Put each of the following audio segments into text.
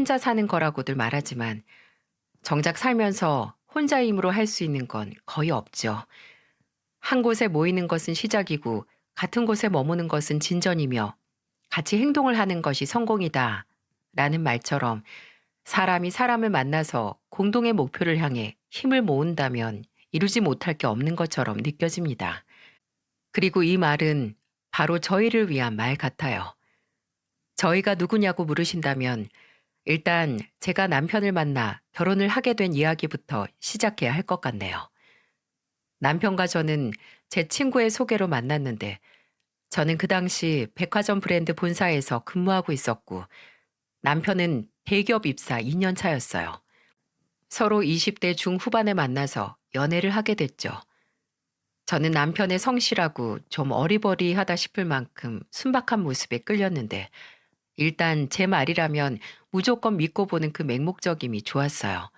혼자 사는 거라고들 말하지만 정작 살면서 혼자 힘으로 할 수 있는 건 거의 없죠. 한 곳에 모이는 것은 시작이고 같은 곳에 머무는 것은 진전이며 같이 행동을 하는 것이 성공이다. 라는 말처럼 사람이 사람을 만나서 공동의 목표를 향해 힘을 모은다면 이루지 못할 게 없는 것처럼 느껴집니다. 그리고 이 말은 바로 저희를 위한 말 같아요. 저희가 누구냐고 물으신다면 일단 제가 남편을 만나 결혼을 하게 된 이야기부터 시작해야 할 것 같네요. 남편과 저는 제 친구의 소개로 만났는데 저는 그 당시 백화점 브랜드 본사에서 근무하고 있었고 남편은 대기업 입사 2년 차였어요. 서로 20대 중후반에 만나서 연애를 하게 됐죠. 저는 남편의 성실하고 좀 어리버리하다 싶을 만큼 순박한 모습에 끌렸는데 일단 제 말이라면 무조건 믿고 보는 그 맹목적임이 좋았어요.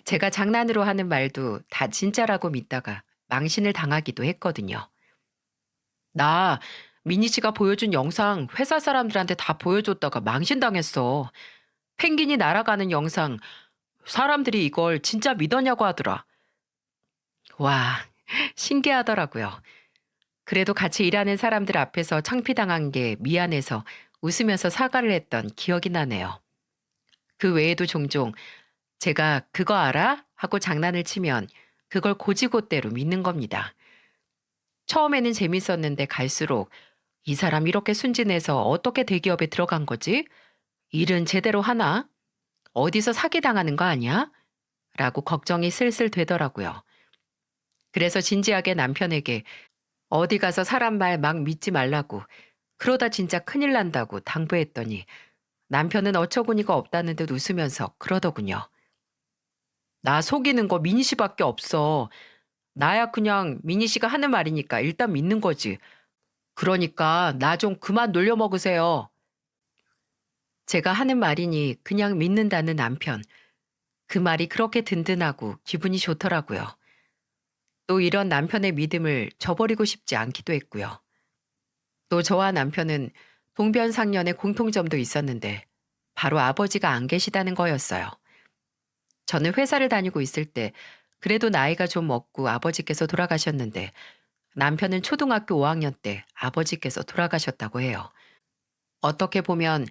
제가 장난으로 하는 말도 다 진짜라고 믿다가 망신을 당하기도 했거든요. 나 미니 씨가 보여준 영상 회사 사람들한테 다 보여줬다가 망신당했어. 펭귄이 날아가는 영상 사람들이 이걸 진짜 믿었냐고 하더라. 와, 신기하더라고요. 그래도 같이 일하는 사람들 앞에서 창피당한 게 미안해서 웃으면서 사과를 했던 기억이 나네요. 그 외에도 종종 제가 그거 알아? 하고 장난을 치면 그걸 고지고대로 믿는 겁니다. 처음에는 재밌었는데 갈수록 이 사람 이렇게 순진해서 어떻게 대기업에 들어간 거지? 일은 제대로 하나? 어디서 사기당하는 거 아니야? 라고 걱정이 슬슬 되더라고요. 그래서 진지하게 남편에게 어디 가서 사람 말 막 믿지 말라고 그러다 진짜 큰일 난다고 당부했더니 남편은 어처구니가 없다는 듯 웃으면서 그러더군요. 나 속이는 거 미니 씨밖에 없어. 나야 그냥 미니 씨가 하는 말이니까 일단 믿는 거지. 그러니까 나 좀 그만 놀려먹으세요. 제가 하는 말이니 그냥 믿는다는 남편. 그 말이 그렇게 든든하고 기분이 좋더라고요. 또 이런 남편의 믿음을 저버리고 싶지 않기도 했고요. 또 저와 남편은 동변상련의 공통점도 있었는데 바로 아버지가 안 계시다는 거였어요. 저는 회사를 다니고 있을 때 그래도 나이가 좀 먹고 아버지께서 돌아가셨는데 남편은 초등학교 5학년 때 아버지께서 돌아가셨다고 해요. 어떻게 보면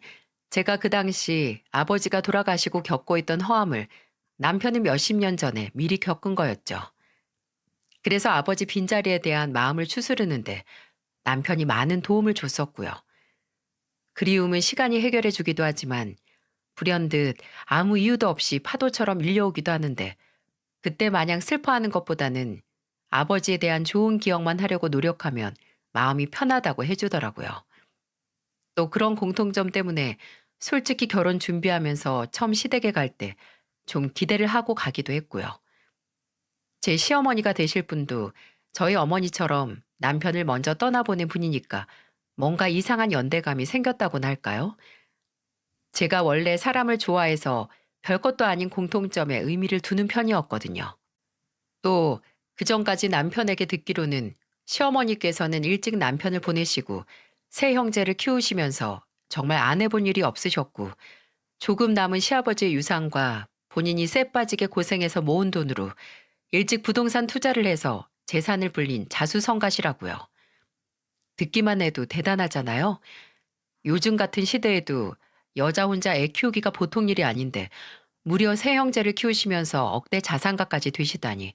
제가 그 당시 아버지가 돌아가시고 겪고 있던 허함을 남편은 몇십 년 전에 미리 겪은 거였죠. 그래서 아버지 빈자리에 대한 마음을 추스르는데 남편이 많은 도움을 줬었고요. 그리움은 시간이 해결해 주기도 하지만 불현듯 아무 이유도 없이 파도처럼 밀려오기도 하는데 그때 마냥 슬퍼하는 것보다는 아버지에 대한 좋은 기억만 하려고 노력하면 마음이 편하다고 해주더라고요. 또 그런 공통점 때문에 솔직히 결혼 준비하면서 처음 시댁에 갈 때 좀 기대를 하고 가기도 했고요. 제 시어머니가 되실 분도 저희 어머니처럼 남편을 먼저 떠나보낸 분이니까 뭔가 이상한 연대감이 생겼다고나 할까요? 제가 원래 사람을 좋아해서 별것도 아닌 공통점에 의미를 두는 편이었거든요. 또 그전까지 남편에게 듣기로는 시어머니께서는 일찍 남편을 보내시고 세 형제를 키우시면서 정말 안 해본 일이 없으셨고 조금 남은 시아버지의 유산과 본인이 쎄 빠지게 고생해서 모은 돈으로 일찍 부동산 투자를 해서 재산을 불린 자수성가시라고요. 듣기만 해도 대단하잖아요. 요즘 같은 시대에도 여자 혼자 애 키우기가 보통 일이 아닌데 무려 세 형제를 키우시면서 억대 자산가까지 되시다니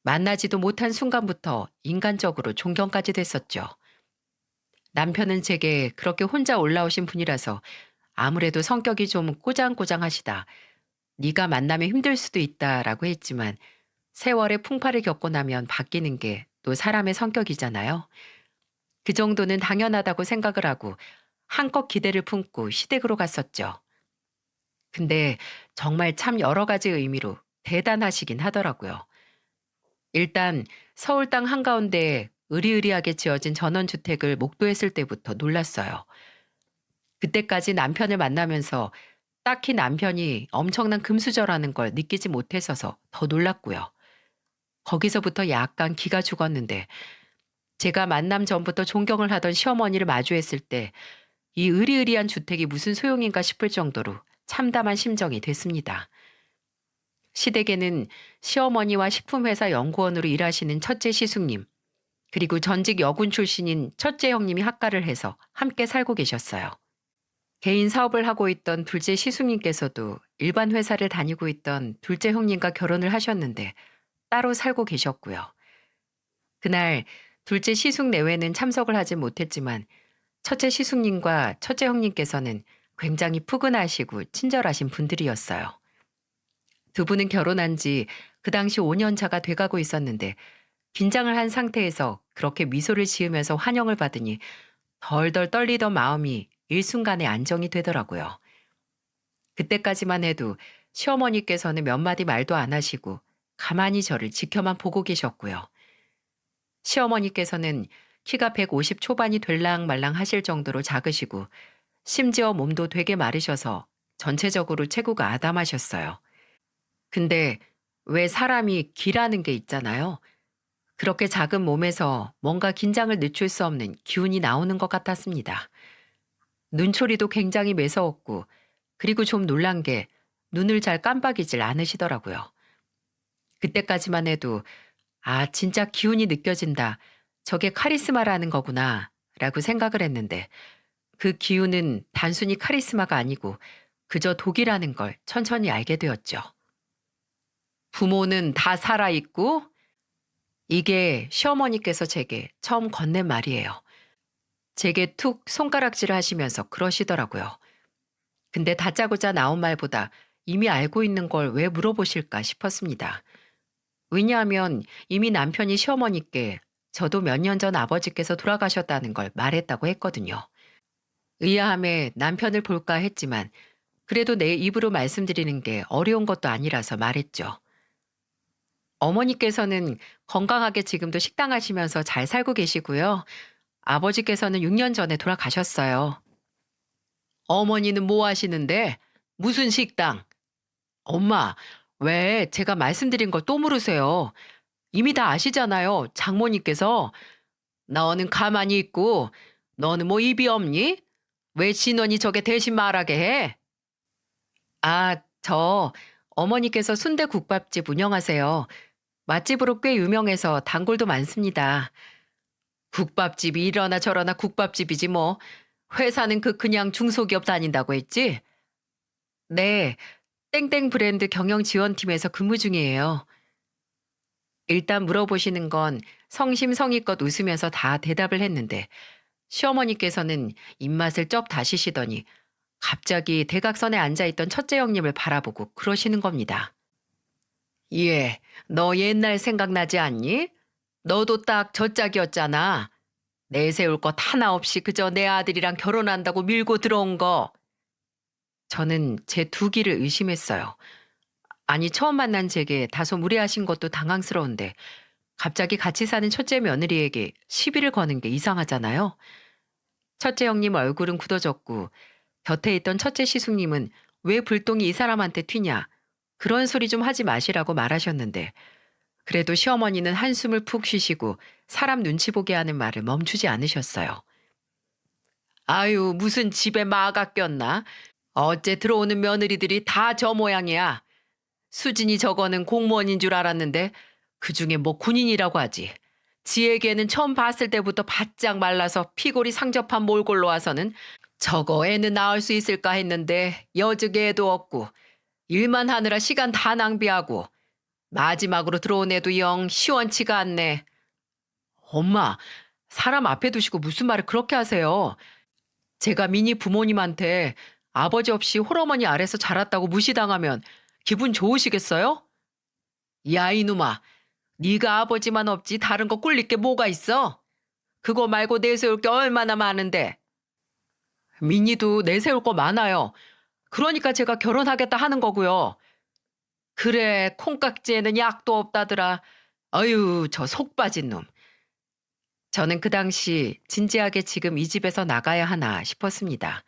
만나지도 못한 순간부터 인간적으로 존경까지 됐었죠. 남편은 제게 그렇게 혼자 올라오신 분이라서 아무래도 성격이 좀 꼬장꼬장하시다. 네가 만나면 힘들 수도 있다라고 했지만 세월의 풍파를 겪고 나면 바뀌는 게 또 사람의 성격이잖아요. 그 정도는 당연하다고 생각을 하고 한껏 기대를 품고 시댁으로 갔었죠. 근데 정말 참 여러 가지 의미로 대단하시긴 하더라고요. 일단 서울 땅 한가운데에 으리으리하게 지어진 전원주택을 목도했을 때부터 놀랐어요. 그때까지 남편을 만나면서 딱히 남편이 엄청난 금수저라는 걸 느끼지 못했어서 더 놀랐고요. 거기서부터 약간 기가 죽었는데 제가 만남 전부터 존경을 하던 시어머니를 마주했을 때 이 으리으리한 주택이 무슨 소용인가 싶을 정도로 참담한 심정이 됐습니다. 시댁에는 시어머니와 식품회사 연구원으로 일하시는 첫째 시숙님, 그리고 전직 여군 출신인 첫째 형님이 합가를 해서 함께 살고 계셨어요. 개인 사업을 하고 있던 둘째 시숙님께서도 일반 회사를 다니고 있던 둘째 형님과 결혼을 하셨는데 따로 살고 계셨고요. 그날 둘째 시숙 내외는 참석을 하진 못했지만 첫째 시숙님과 첫째 형님께서는 굉장히 푸근하시고 친절하신 분들이었어요. 두 분은 결혼한 지 그 당시 5년 차가 돼가고 있었는데 긴장을 한 상태에서 그렇게 미소를 지으면서 환영을 받으니 덜덜 떨리던 마음이 일순간에 안정이 되더라고요. 그때까지만 해도 시어머니께서는 몇 마디 말도 안 하시고 가만히 저를 지켜만 보고 계셨고요. 시어머니께서는 키가 150 초반이 될랑 말랑 하실 정도로 작으시고 심지어 몸도 되게 마르셔서 전체적으로 체구가 아담하셨어요. 근데 왜 사람이 기라는 게 있잖아요. 그렇게 작은 몸에서 뭔가 긴장을 늦출 수 없는 기운이 나오는 것 같았습니다. 눈초리도 굉장히 매서웠고, 그리고 좀 놀란 게 눈을 잘 깜빡이질 않으시더라고요. 그때까지만 해도 아, 진짜 기운이 느껴진다. 저게 카리스마라는 거구나. 라고 생각을 했는데 그 기운은 단순히 카리스마가 아니고 그저 독이라는 걸 천천히 알게 되었죠. 부모는 다 살아있고 이게 시어머니께서 제게 처음 건넨 말이에요. 제게 툭 손가락질을 하시면서 그러시더라고요. 근데 다짜고짜 나온 말보다 이미 알고 있는 걸 왜 물어보실까 싶었습니다. 왜냐하면 이미 남편이 시어머니께 저도 몇 년 전 아버지께서 돌아가셨다는 걸 말했다고 했거든요. 의아함에 남편을 볼까 했지만 그래도 내 입으로 말씀드리는 게 어려운 것도 아니라서 말했죠. 어머니께서는 건강하게 지금도 식당 하시면서 잘 살고 계시고요. 아버지께서는 6년 전에 돌아가셨어요. 어머니는 뭐 하시는데? 무슨 식당? 엄마, 왜 제가 말씀드린 걸 또 물으세요? 이미 다 아시잖아요. 장모님께서. 너는 가만히 있고 너는 뭐 입이 없니? 왜 진원이 저게 대신 말하게 해? 아, 저 어머니께서 순대국밥집 운영하세요. 맛집으로 꽤 유명해서 단골도 많습니다. 국밥집이 이러나 저러나 국밥집이지 뭐. 회사는 그냥 중소기업 다닌다고 했지? 네, 땡땡 브랜드 경영지원팀에서 근무 중이에요. 일단 물어보시는 건 성심성의껏 웃으면서 다 대답을 했는데 시어머니께서는 입맛을 쩝 다시시더니 갑자기 대각선에 앉아있던 첫째 형님을 바라보고 그러시는 겁니다. 예, 너 옛날 생각나지 않니? 너도 딱 저 짝이었잖아. 내세울 것 하나 없이 그저 내 아들이랑 결혼한다고 밀고 들어온 거. 저는 제 두 귀를 의심했어요. 아니, 처음 만난 제게 다소 무례하신 것도 당황스러운데 갑자기 같이 사는 첫째 며느리에게 시비를 거는 게 이상하잖아요. 첫째 형님 얼굴은 굳어졌고 곁에 있던 첫째 시숙님은 왜 불똥이 이 사람한테 튀냐. 그런 소리 좀 하지 마시라고 말하셨는데 그래도 시어머니는 한숨을 푹 쉬시고 사람 눈치 보게 하는 말을 멈추지 않으셨어요. 아유, 무슨 집에 마가 꼈나? 어째 들어오는 며느리들이 다 저 모양이야. 수진이 저거는 공무원인 줄 알았는데 그중에 뭐 군인이라고 하지. 지에게는 처음 봤을 때부터 바짝 말라서 피골이 상접한 몰골로 와서는 저거 애는 낳을 수 있을까 했는데 여직에 애도 없고 일만 하느라 시간 다 낭비하고 마지막으로 들어온 애도 영 시원치가 않네. 엄마, 사람 앞에 두시고 무슨 말을 그렇게 하세요. 제가 미니 부모님한테 아버지 없이 홀어머니 아래서 자랐다고 무시당하면 기분 좋으시겠어요? 야, 이놈아. 네가 아버지만 없지 다른 거 꿀릴 게 뭐가 있어? 그거 말고 내세울 게 얼마나 많은데. 민희도 내세울 거 많아요. 그러니까 제가 결혼하겠다 하는 거고요. 그래, 콩깍지에는 약도 없다더라. 어휴, 저 속 빠진 놈. 저는 그 당시 진지하게 지금 이 집에서 나가야 하나 싶었습니다.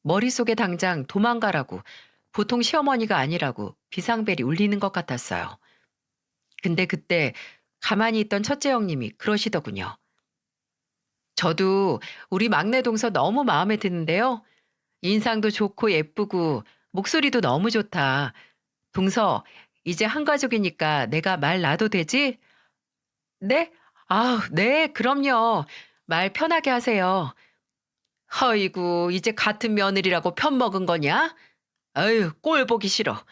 머릿속에 당장 도망가라고 보통 시어머니가 아니라고 비상벨이 울리는 것 같았어요. 근데 그때 가만히 있던 첫째 형님이 그러시더군요. 저도 우리 막내 동서 너무 마음에 드는데요. 인상도 좋고 예쁘고 목소리도 너무 좋다. 동서, 이제 한 가족이니까 내가 말 놔도 되지? 네? 아, 네, 그럼요. 말 편하게 하세요. 허이구, 이제 같은 며느리라고 편먹은 거냐? 아유, 꼴 보기 싫어.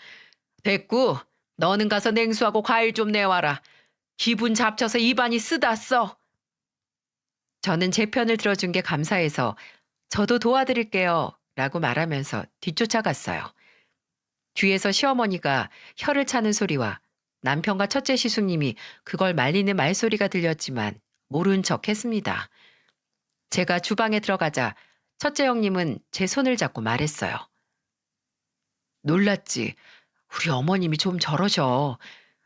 됐고, 너는 가서 냉수하고 과일 좀 내와라. 기분 잡쳐서 입안이 쓰다써. 저는 제 편을 들어준 게 감사해서 저도 도와드릴게요. 라고 말하면서 뒤쫓아갔어요. 뒤에서 시어머니가 혀를 차는 소리와 남편과 첫째 시숙님이 그걸 말리는 말소리가 들렸지만 모른 척 했습니다. 제가 주방에 들어가자 첫째 형님은 제 손을 잡고 말했어요. 놀랐지. 우리 어머님이 좀 저러셔.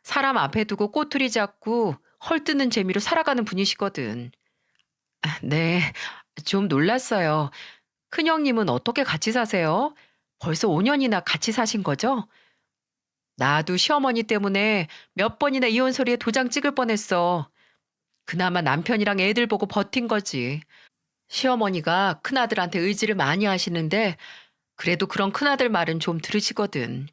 사람 앞에 두고 꼬투리 잡고 헐뜯는 재미로 살아가는 분이시거든. 아, 네, 좀 놀랐어요. 큰형님은 어떻게 같이 사세요? 벌써 5년이나 같이 사신 거죠? 나도 시어머니 때문에 몇 번이나 이혼 소리에 도장 찍을 뻔했어. 그나마 남편이랑 애들 보고 버틴 거지. 시어머니가 큰아들한테 의지를 많이 하시는데 그래도 그런 큰아들 말은 좀 들으시거든.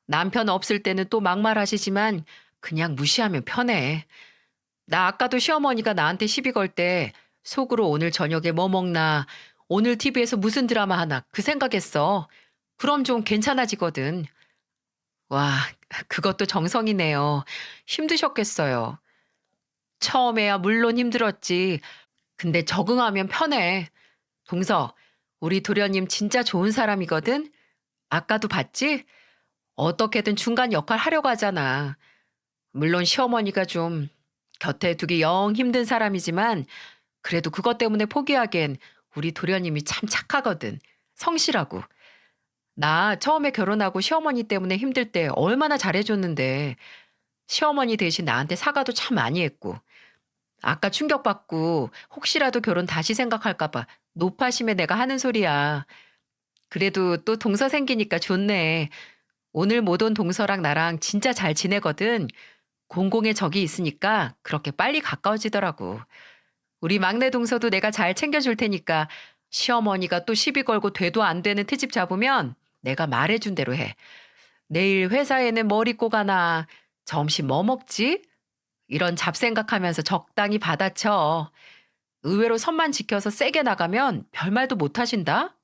남편 없을 때는 또 막말하시지만 그냥 무시하면 편해. 나 아까도 시어머니가 나한테 시비 걸 때 속으로 오늘 저녁에 뭐 먹나, 오늘 TV에서 무슨 드라마 하나 그 생각했어. 그럼 좀 괜찮아지거든. 와, 그것도 정성이네요. 힘드셨겠어요. 처음에야 물론 힘들었지. 근데 적응하면 편해. 동서, 우리 도련님 진짜 좋은 사람이거든? 아까도 봤지? 어떻게든 중간 역할 하려고 하잖아. 물론 시어머니가 좀 곁에 두기 영 힘든 사람이지만 그래도 그것 때문에 포기하기엔 우리 도련님이 참 착하거든. 성실하고. 나 처음에 결혼하고 시어머니 때문에 힘들 때 얼마나 잘해줬는데 시어머니 대신 나한테 사과도 참 많이 했고 아까 충격받고 혹시라도 결혼 다시 생각할까 봐 노파심에 내가 하는 소리야. 그래도 또 동서 생기니까 좋네. 오늘 못 온 동서랑 나랑 진짜 잘 지내거든. 공공의 적이 있으니까 그렇게 빨리 가까워지더라고. 우리 막내 동서도 내가 잘 챙겨줄 테니까 시어머니가 또 시비 걸고 돼도 안 되는 트집 잡으면 내가 말해준 대로 해. 내일 회사에는 뭘 입고 가나, 점심 뭐 먹지? 이런 잡생각하면서 적당히 받아쳐. 의외로 선만 지켜서 세게 나가면 별말도 못 하신다?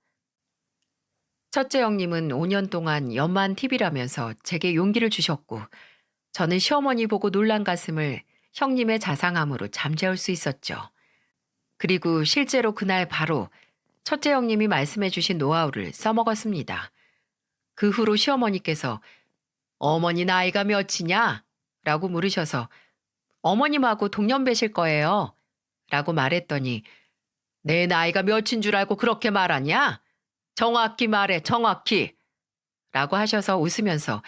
첫째 형님은 5년 동안 연만 TV라면서 제게 용기를 주셨고, 저는 시어머니 보고 놀란 가슴을 형님의 자상함으로 잠재울 수 있었죠. 그리고 실제로 그날 바로 첫째 형님이 말씀해 주신 노하우를 써먹었습니다. 그 후로 시어머니께서 어머니 나이가 몇이냐? 라고 물으셔서 어머님하고 동년배실 거예요. 라고 말했더니 내 나이가 몇인 줄 알고 그렇게 말하냐? 정확히 말해, 정확히. 라고 하셔서 웃으면서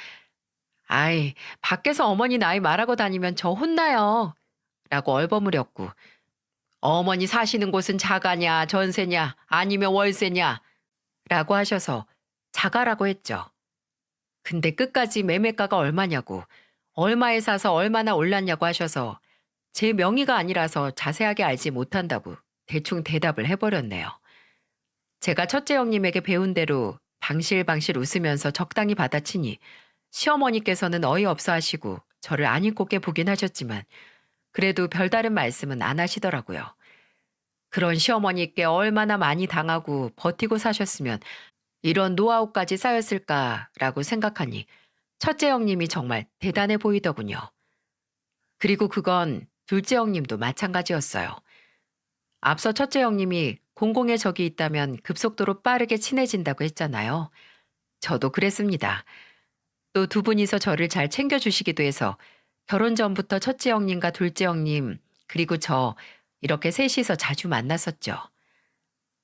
아이, 밖에서 어머니 나이 말하고 다니면 저 혼나요. 라고 얼버무렸고 어머니 사시는 곳은 자가냐, 전세냐, 아니면 월세냐? 라고 하셔서 자가라고 했죠. 근데 끝까지 매매가가 얼마냐고, 얼마에 사서 얼마나 올랐냐고 하셔서 제 명의가 아니라서 자세하게 알지 못한다고 대충 대답을 해버렸네요. 제가 첫째 형님에게 배운 대로 방실방실 웃으면서 적당히 받아치니 시어머니께서는 어이없어 하시고 저를 안입곱게 보긴 하셨지만 그래도 별다른 말씀은 안 하시더라고요. 그런 시어머니께 얼마나 많이 당하고 버티고 사셨으면 이런 노하우까지 쌓였을까라고 생각하니 첫째 형님이 정말 대단해 보이더군요. 그리고 그건 둘째 형님도 마찬가지였어요. 앞서 첫째 형님이 공공의 적이 있다면 급속도로 빠르게 친해진다고 했잖아요. 저도 그랬습니다. 또 두 분이서 저를 잘 챙겨주시기도 해서 결혼 전부터 첫째 형님과 둘째 형님 그리고 저 이렇게 셋이서 자주 만났었죠.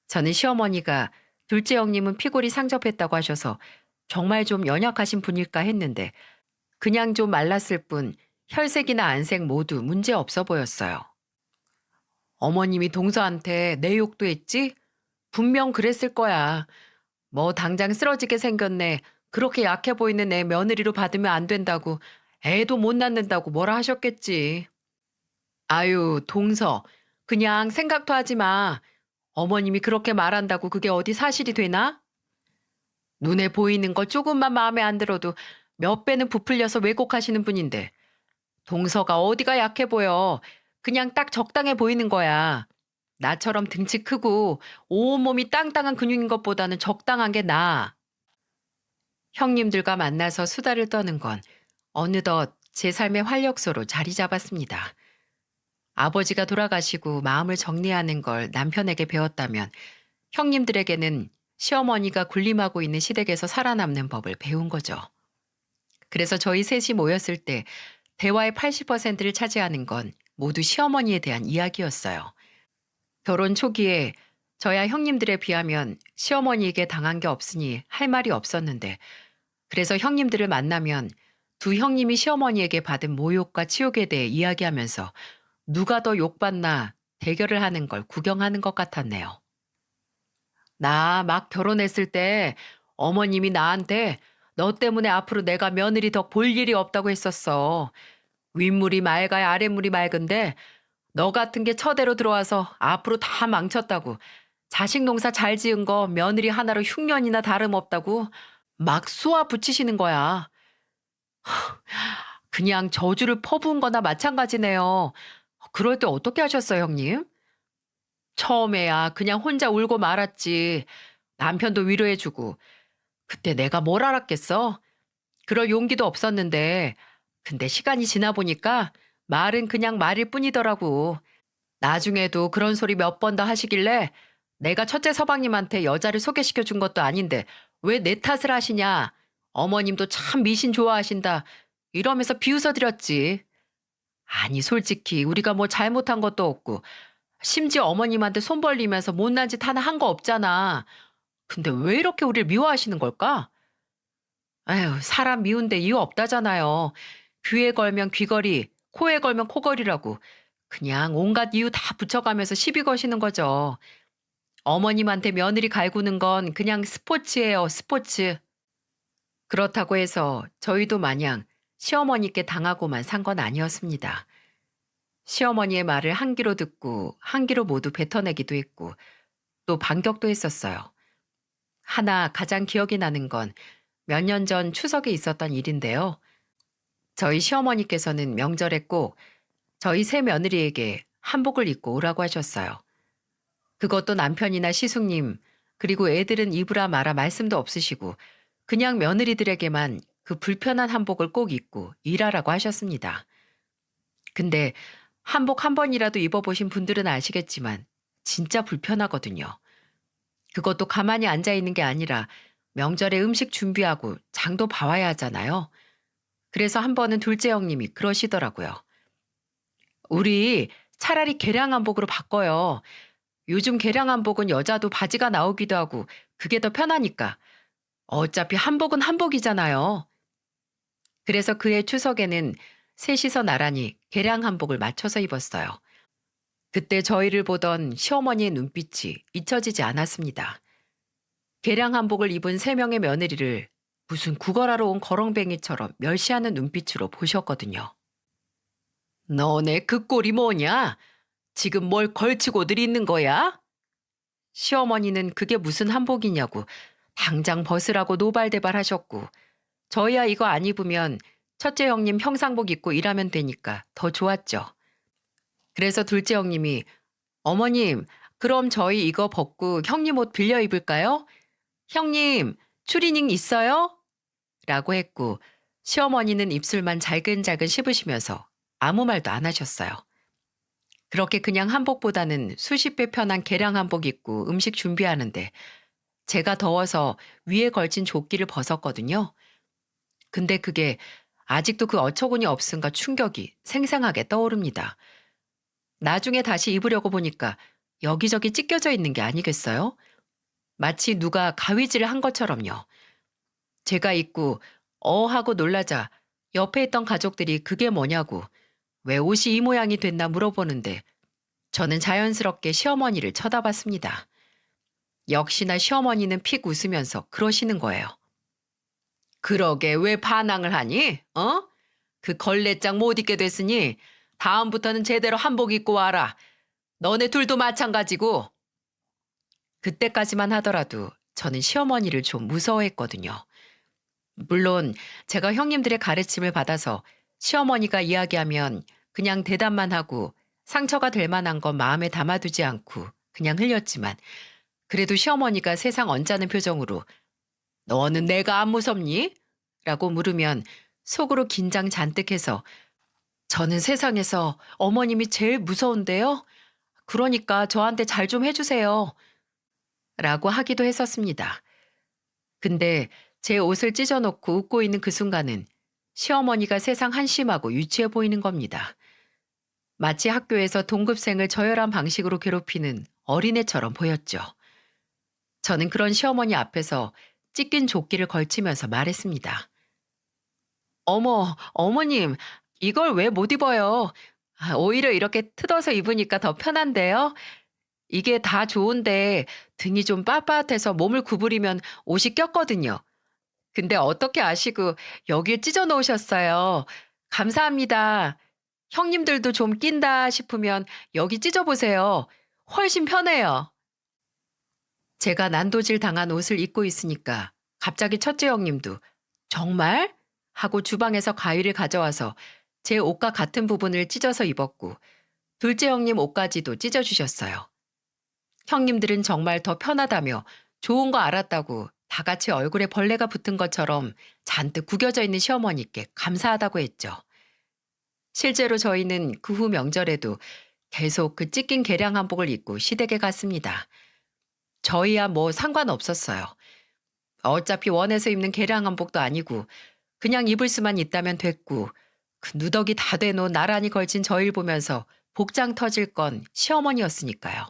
저는 시어머니가 둘째 형님은 피골이 상접했다고 하셔서 정말 좀 연약하신 분일까 했는데 그냥 좀 말랐을 뿐 혈색이나 안색 모두 문제 없어 보였어요. 어머님이 동서한테 내 욕도 했지? 분명 그랬을 거야. 뭐 당장 쓰러지게 생겼네. 그렇게 약해 보이는 애 며느리로 받으면 안 된다고 애도 못 낳는다고 뭐라 하셨겠지. 아유, 동서. 그냥 생각도 하지 마. 어머님이 그렇게 말한다고 그게 어디 사실이 되나? 눈에 보이는 거 조금만 마음에 안 들어도 몇 배는 부풀려서 왜곡하시는 분인데 동서가 어디가 약해 보여. 그냥 딱 적당해 보이는 거야. 나처럼 등치 크고 온몸이 땅땅한 근육인 것보다는 적당한 게 나아. 형님들과 만나서 수다를 떠는 건 어느덧 제 삶의 활력소로 자리 잡았습니다. 아버지가 돌아가시고 마음을 정리하는 걸 남편에게 배웠다면 형님들에게는 시어머니가 군림하고 있는 시댁에서 살아남는 법을 배운 거죠. 그래서 저희 셋이 모였을 때 대화의 80%를 차지하는 건 모두 시어머니에 대한 이야기였어요. 결혼 초기에 저야 형님들에 비하면 시어머니에게 당한 게 없으니 할 말이 없었는데 그래서 형님들을 만나면 두 형님이 시어머니에게 받은 모욕과 치욕에 대해 이야기하면서 누가 더 욕받나 대결을 하는 걸 구경하는 것 같았네요. 나 막 결혼했을 때 어머님이 나한테 너 때문에 앞으로 내가 며느리 더 볼 일이 없다고 했었어. 윗물이 맑아야 아랫물이 맑은데 너 같은 게 처대로 들어와서 앞으로 다 망쳤다고. 자식 농사 잘 지은 거 며느리 하나로 흉년이나 다름없다고 막 쏘아 붙이시는 거야. 그냥 저주를 퍼부은 거나 마찬가지네요. 그럴 때 어떻게 하셨어요, 형님? 처음에야 그냥 혼자 울고 말았지. 남편도 위로해주고. 그때 내가 뭘 알았겠어? 그럴 용기도 없었는데. 근데 시간이 지나 보니까 말은 그냥 말일 뿐이더라고. 나중에도 그런 소리 몇 번 더 하시길래 내가 첫째 서방님한테 여자를 소개시켜 준 것도 아닌데 왜 내 탓을 하시냐. 어머님도 참 미신 좋아하신다. 이러면서 비웃어 드렸지. 아니 솔직히 우리가 뭐 잘못한 것도 없고 심지어 어머님한테 손 벌리면서 못난 짓 하나 한 거 없잖아. 근데 왜 이렇게 우리를 미워하시는 걸까? 아휴, 사람 미운데 이유 없다잖아요. 귀에 걸면 귀걸이, 코에 걸면 코걸이라고. 그냥 온갖 이유 다 붙여가면서 시비 거시는 거죠. 어머님한테 며느리 갈구는 건 그냥 스포츠예요, 스포츠. 그렇다고 해서 저희도 마냥 시어머니께 당하고만 산 건 아니었습니다. 시어머니의 말을 한 귀로 듣고 한 귀로 모두 뱉어내기도 했고 또 반격도 했었어요. 하나 가장 기억이 나는 건 몇 년 전 추석에 있었던 일인데요. 저희 시어머니께서는 명절에 꼭 저희 세 며느리에게 한복을 입고 오라고 하셨어요. 그것도 남편이나 시숙님, 그리고 애들은 입으라 마라 말씀도 없으시고 그냥 며느리들에게만 그 불편한 한복을 꼭 입고 일하라고 하셨습니다. 근데 한복 한 번이라도 입어보신 분들은 아시겠지만 진짜 불편하거든요. 그것도 가만히 앉아 있는 게 아니라 명절에 음식 준비하고 장도 봐와야 하잖아요. 그래서 한 번은 둘째 형님이 그러시더라고요. 우리 차라리 개량 한복으로 바꿔요. 요즘 개량 한복은 여자도 바지가 나오기도 하고 그게 더 편하니까. 어차피 한복은 한복이잖아요. 그래서 그해 추석에는 셋이서 나란히 개량 한복을 맞춰서 입었어요. 그때 저희를 보던 시어머니의 눈빛이 잊혀지지 않았습니다. 개량 한복을 입은 세 명의 며느리를 무슨 구걸하러 온 거렁뱅이처럼 멸시하는 눈빛으로 보셨거든요. 너네 그 꼴이 뭐냐? 지금 뭘 걸치고들 있는 거야? 시어머니는 그게 무슨 한복이냐고 당장 벗으라고 노발대발 하셨고 저희야 이거 안 입으면 첫째 형님 평상복 입고 일하면 되니까 더 좋았죠. 그래서 둘째 형님이 어머님 그럼 저희 이거 벗고 형님 옷 빌려 입을까요? 형님 추리닝 있어요? 라고 했고 시어머니는 입술만 잘근잘근 씹으시면서 아무 말도 안 하셨어요. 그렇게 그냥 한복보다는 수십 배 편한 개량 한복 입고 음식 준비하는데 제가 더워서 위에 걸친 조끼를 벗었거든요. 근데 그게 아직도 그 어처구니 없음과 충격이 생생하게 떠오릅니다. 나중에 다시 입으려고 보니까 여기저기 찢겨져 있는 게 아니겠어요? 마치 누가 가위질을 한 것처럼요. 제가 입고 하고 놀라자 옆에 있던 가족들이 그게 뭐냐고 왜 옷이 이 모양이 됐나 물어보는데 저는 자연스럽게 시어머니를 쳐다봤습니다. 역시나 시어머니는 픽 웃으면서 그러시는 거예요. 그러게 왜 반항을 하니? 어? 그 걸레장 못 입게 됐으니 다음부터는 제대로 한복 입고 와라. 너네 둘도 마찬가지고. 그때까지만 하더라도 저는 시어머니를 좀 무서워했거든요. 물론 제가 형님들의 가르침을 받아서 시어머니가 이야기하면 그냥 대답만 하고 상처가 될 만한 건 마음에 담아두지 않고 그냥 흘렸지만 그래도 시어머니가 세상 언짢은 표정으로 "너는 내가 안 무섭니?" 라고 물으면 속으로 긴장 잔뜩 해서 "저는 세상에서 어머님이 제일 무서운데요. 그러니까 저한테 잘 좀 해주세요." 라고 하기도 했었습니다. 근데 제 옷을 찢어놓고 웃고 있는 그 순간은 시어머니가 세상 한심하고 유치해 보이는 겁니다. 마치 학교에서 동급생을 저열한 방식으로 괴롭히는 어린애처럼 보였죠. 저는 그런 시어머니 앞에서 찢긴 조끼를 걸치면서 말했습니다. 어머, 어머님, 이걸 왜 못 입어요? 오히려 이렇게 뜯어서 입으니까 더 편한데요? 이게 다 좋은데 등이 좀 빳빳해서 몸을 구부리면 옷이 꼈거든요. 근데 어떻게 아시고 여기에 찢어 놓으셨어요? 감사합니다. 형님들도 좀 낀다 싶으면 여기 찢어 보세요. 훨씬 편해요. 제가 난도질 당한 옷을 입고 있으니까 갑자기 첫째 형님도 정말? 하고 주방에서 가위를 가져와서 제 옷과 같은 부분을 찢어서 입었고 둘째 형님 옷까지도 찢어주셨어요. 형님들은 정말 더 편하다며 좋은 거 알았다고 다 같이 얼굴에 벌레가 붙은 것처럼 잔뜩 구겨져 있는 시어머니께 감사하다고 했죠. 실제로 저희는 그 후 명절에도 계속 그 찢긴 개량 한복을 입고 시댁에 갔습니다. 저희야 뭐 상관없었어요. 어차피 원해서 입는 개량 한복도 아니고 그냥 입을 수만 있다면 됐고 그 누더기 다 돼놓은 나란히 걸친 저희를 보면서 복장 터질 건 시어머니였으니까요.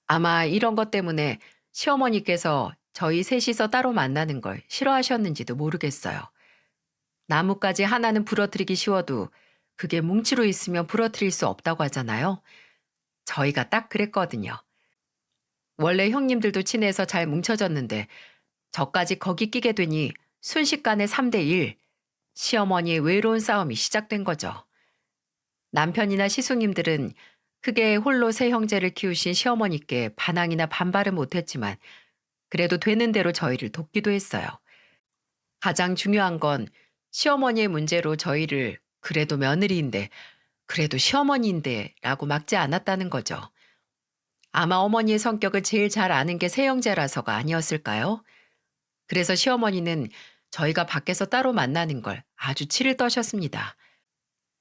아마 이런 것 때문에 시어머니께서 저희 셋이서 따로 만나는 걸 싫어하셨는지도 모르겠어요. 나뭇가지 하나는 부러뜨리기 쉬워도 그게 뭉치로 있으면 부러뜨릴 수 없다고 하잖아요. 저희가 딱 그랬거든요. 원래 형님들도 친해서 잘 뭉쳐졌는데 저까지 거기 끼게 되니 순식간에 3대1, 시어머니의 외로운 싸움이 시작된 거죠. 남편이나 시숙님들은 크게 홀로 세 형제를 키우신 시어머니께 반항이나 반발은 못했지만 그래도 되는 대로 저희를 돕기도 했어요. 가장 중요한 건 시어머니의 문제로 저희를 그래도 며느리인데, 그래도 시어머니인데 라고 막지 않았다는 거죠. 아마 어머니의 성격을 제일 잘 아는 게 새형제라서가 아니었을까요? 그래서 시어머니는 저희가 밖에서 따로 만나는 걸 아주 치를 떠셨습니다.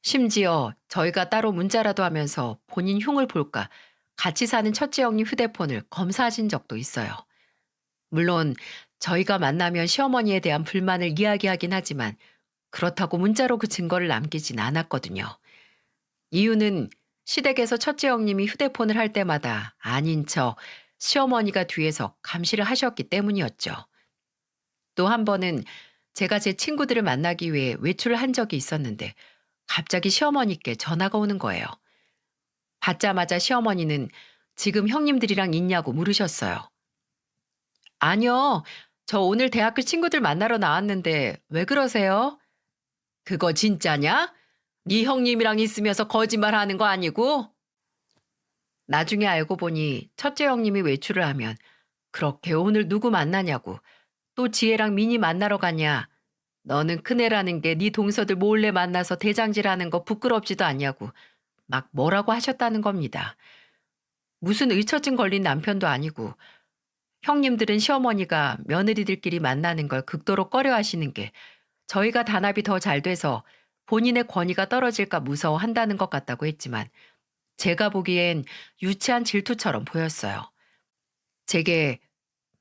심지어 저희가 따로 문자라도 하면서 본인 흉을 볼까 같이 사는 첫째 형님 휴대폰을 검사하신 적도 있어요. 물론 저희가 만나면 시어머니에 대한 불만을 이야기하긴 하지만 그렇다고 문자로 그 증거를 남기진 않았거든요. 이유는 시댁에서 첫째 형님이 휴대폰을 할 때마다 아닌 척 시어머니가 뒤에서 감시를 하셨기 때문이었죠. 또 한 번은 제가 제 친구들을 만나기 위해 외출을 한 적이 있었는데 갑자기 시어머니께 전화가 오는 거예요. 받자마자 시어머니는 지금 형님들이랑 있냐고 물으셨어요. 아니요. 저 오늘 대학교 친구들 만나러 나왔는데 왜 그러세요? 그거 진짜냐? 네 형님이랑 있으면서 거짓말하는 거 아니고? 나중에 알고 보니 첫째 형님이 외출을 하면 그렇게 오늘 누구 만나냐고 또 지혜랑 미니 만나러 가냐? 너는 큰애라는 게 네 동서들 몰래 만나서 대장질하는 거 부끄럽지도 않냐고 막 뭐라고 하셨다는 겁니다. 무슨 의처증 걸린 남편도 아니고 형님들은 시어머니가 며느리들끼리 만나는 걸 극도로 꺼려하시는 게 저희가 단합이 더 잘 돼서 본인의 권위가 떨어질까 무서워한다는 것 같다고 했지만 제가 보기엔 유치한 질투처럼 보였어요. 제게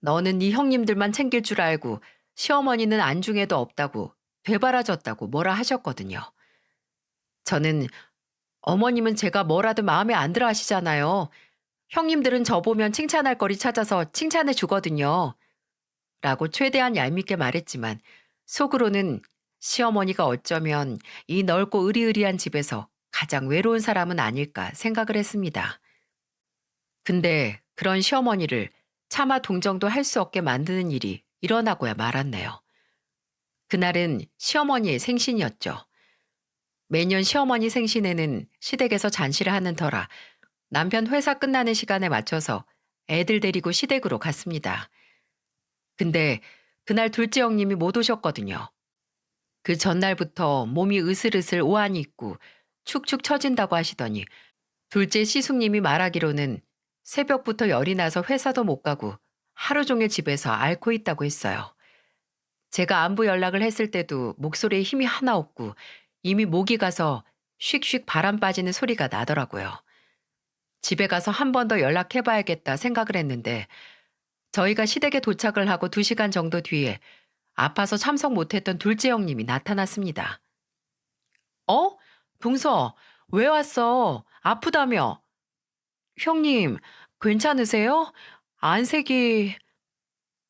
너는 네 형님들만 챙길 줄 알고 시어머니는 안중에도 없다고 되바라졌다고 뭐라 하셨거든요. 저는 어머님은 제가 뭐라도 마음에 안 들어 하시잖아요. 형님들은 저 보면 칭찬할 거리 찾아서 칭찬해 주거든요. 라고 최대한 얄밉게 말했지만 속으로는 시어머니가 어쩌면 이 넓고 으리으리한 집에서 가장 외로운 사람은 아닐까 생각을 했습니다. 근데 그런 시어머니를 차마 동정도 할 수 없게 만드는 일이 일어나고야 말았네요. 그날은 시어머니의 생신이었죠. 매년 시어머니 생신에는 시댁에서 잔치를 하는 터라 남편 회사 끝나는 시간에 맞춰서 애들 데리고 시댁으로 갔습니다. 근데 그날 둘째 형님이 못 오셨거든요. 그 전날부터 몸이 으슬으슬 오한이 있고 축축 처진다고 하시더니 둘째 시숙님이 말하기로는 새벽부터 열이 나서 회사도 못 가고 하루 종일 집에서 앓고 있다고 했어요. 제가 안부 연락을 했을 때도 목소리에 힘이 하나 없고 이미 목이 가서 휙휙 바람 빠지는 소리가 나더라고요. 집에 가서 한 번 더 연락해봐야겠다 생각을 했는데 저희가 시댁에 도착을 하고 2시간 정도 뒤에 아파서 참석 못했던 둘째 형님이 나타났습니다. 어? 동서, 왜 왔어? 아프다며? 형님, 괜찮으세요? 안색이...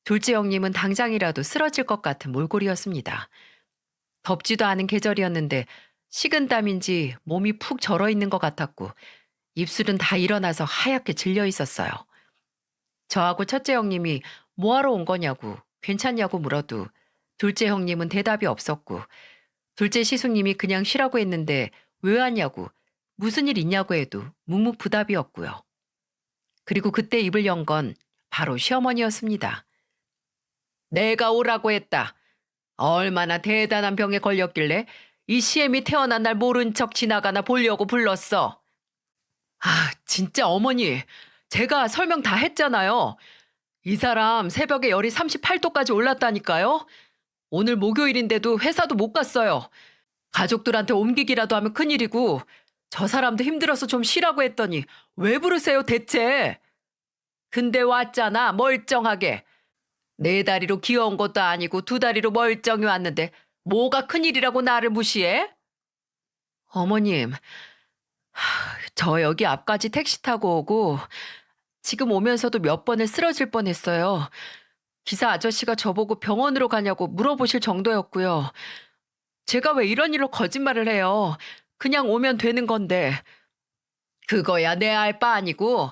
둘째 형님은 당장이라도 쓰러질 것 같은 몰골이었습니다. 덥지도 않은 계절이었는데 식은땀인지 몸이 푹 절어 있는 것 같았고 입술은 다 일어나서 하얗게 질려 있었어요. 저하고 첫째 형님이 뭐하러 온 거냐고 괜찮냐고 물어도 둘째 형님은 대답이 없었고 둘째 시숙님이 그냥 쉬라고 했는데 왜 왔냐고 무슨 일 있냐고 해도 묵묵부답이었고요. 그리고 그때 입을 연 건 바로 시어머니였습니다. 내가 오라고 했다. 얼마나 대단한 병에 걸렸길래 이 시엠이 태어난 날 모른 척 지나가나 보려고 불렀어. 아, 진짜 어머니. 제가 설명 다 했잖아요. 이 사람 새벽에 열이 38도까지 올랐다니까요. 오늘 목요일인데도 회사도 못 갔어요. 가족들한테 옮기기라도 하면 큰일이고 저 사람도 힘들어서 좀 쉬라고 했더니 왜 부르세요 대체. 근데 왔잖아 멀쩡하게. 네 다리로 기어온 것도 아니고 2다리로 멀쩡히 왔는데 뭐가 큰일이라고 나를 무시해? 어머님, 저 여기 앞까지 택시 타고 오고 지금 오면서도 몇 번을 쓰러질 뻔했어요. 기사 아저씨가 저보고 병원으로 가냐고 물어보실 정도였고요. 제가 왜 이런 일로 거짓말을 해요. 그냥 오면 되는 건데. 그거야 내 알 바 아니고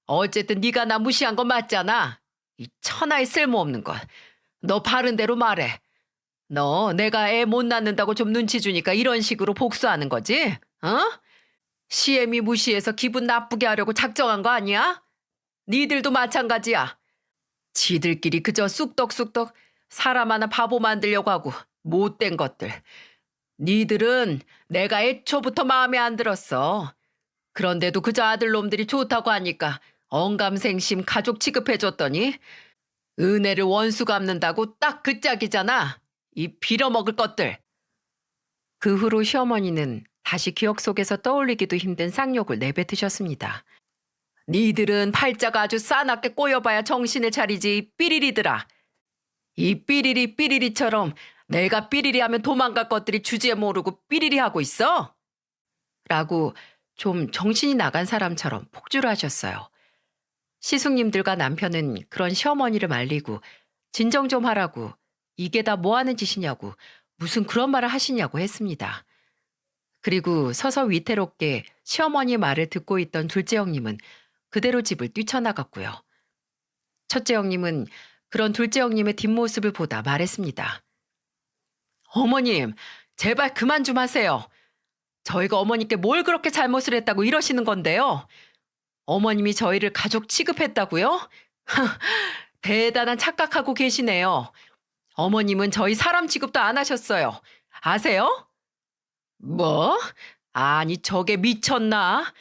어쨌든 네가 나 무시한 건 맞잖아. 이 천하의 쓸모없는 것. 너 바른 대로 말해. 너 내가 애 못 낳는다고 좀 눈치 주니까 이런 식으로 복수하는 거지? 어? 시엠이 무시해서 기분 나쁘게 하려고 작정한 거 아니야? 니들도 마찬가지야. 지들끼리 그저 쑥덕쑥덕 사람 하나 바보 만들려고 하고 못된 것들. 니들은 내가 애초부터 마음에 안 들었어. 그런데도 그저 아들놈들이 좋다고 하니까 언감생심 가족 취급해줬더니 은혜를 원수 갚는다고 딱 그 짝이잖아. 이 빌어먹을 것들. 그 후로 시어머니는 다시 기억 속에서 떠올리기도 힘든 쌍욕을 내뱉으셨습니다. 니들은 팔자가 아주 싸납게 꼬여봐야 정신을 차리지 삐리리들아. 이 삐리리처럼 내가 삐리리 하면 도망갈 것들이 주지에 모르고 삐리리 하고 있어? 라고 좀 정신이 나간 사람처럼 폭주를 하셨어요. 시숙님들과 남편은 그런 시어머니를 말리고 진정 좀 하라고 이게 다 뭐 하는 짓이냐고 무슨 그런 말을 하시냐고 했습니다. 그리고 서서 위태롭게 시어머니 말을 듣고 있던 둘째 형님은 그대로 집을 뛰쳐나갔고요. 첫째 형님은 그런 둘째 형님의 뒷모습을 보다 말했습니다. 어머님, 제발 그만 좀 하세요. 저희가 어머니께 뭘 그렇게 잘못을 했다고 이러시는 건데요. 어머님이 저희를 가족 취급했다고요? 대단한 착각하고 계시네요. 어머님은 저희 사람 취급도 안 하셨어요. 아세요? 뭐? 아니 저게 미쳤나?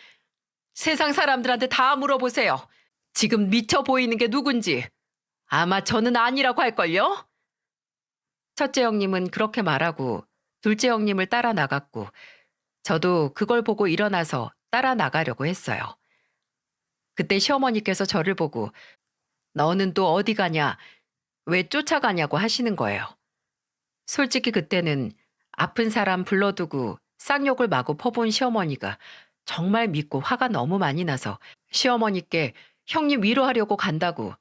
세상 사람들한테 다 물어보세요. 지금 미쳐 보이는 게 누군지. 아마 저는 아니라고 할걸요? 첫째 형님은 그렇게 말하고 둘째 형님을 따라 나갔고 저도 그걸 보고 일어나서 따라 나가려고 했어요. 그때 시어머니께서 저를 보고 너는 또 어디 가냐? 왜 쫓아가냐고 하시는 거예요. 솔직히 그때는 아픈 사람 불러두고 쌍욕을 마구 퍼본 시어머니가 정말 밉고 화가 너무 많이 나서 시어머니께 형님 위로하려고 간다고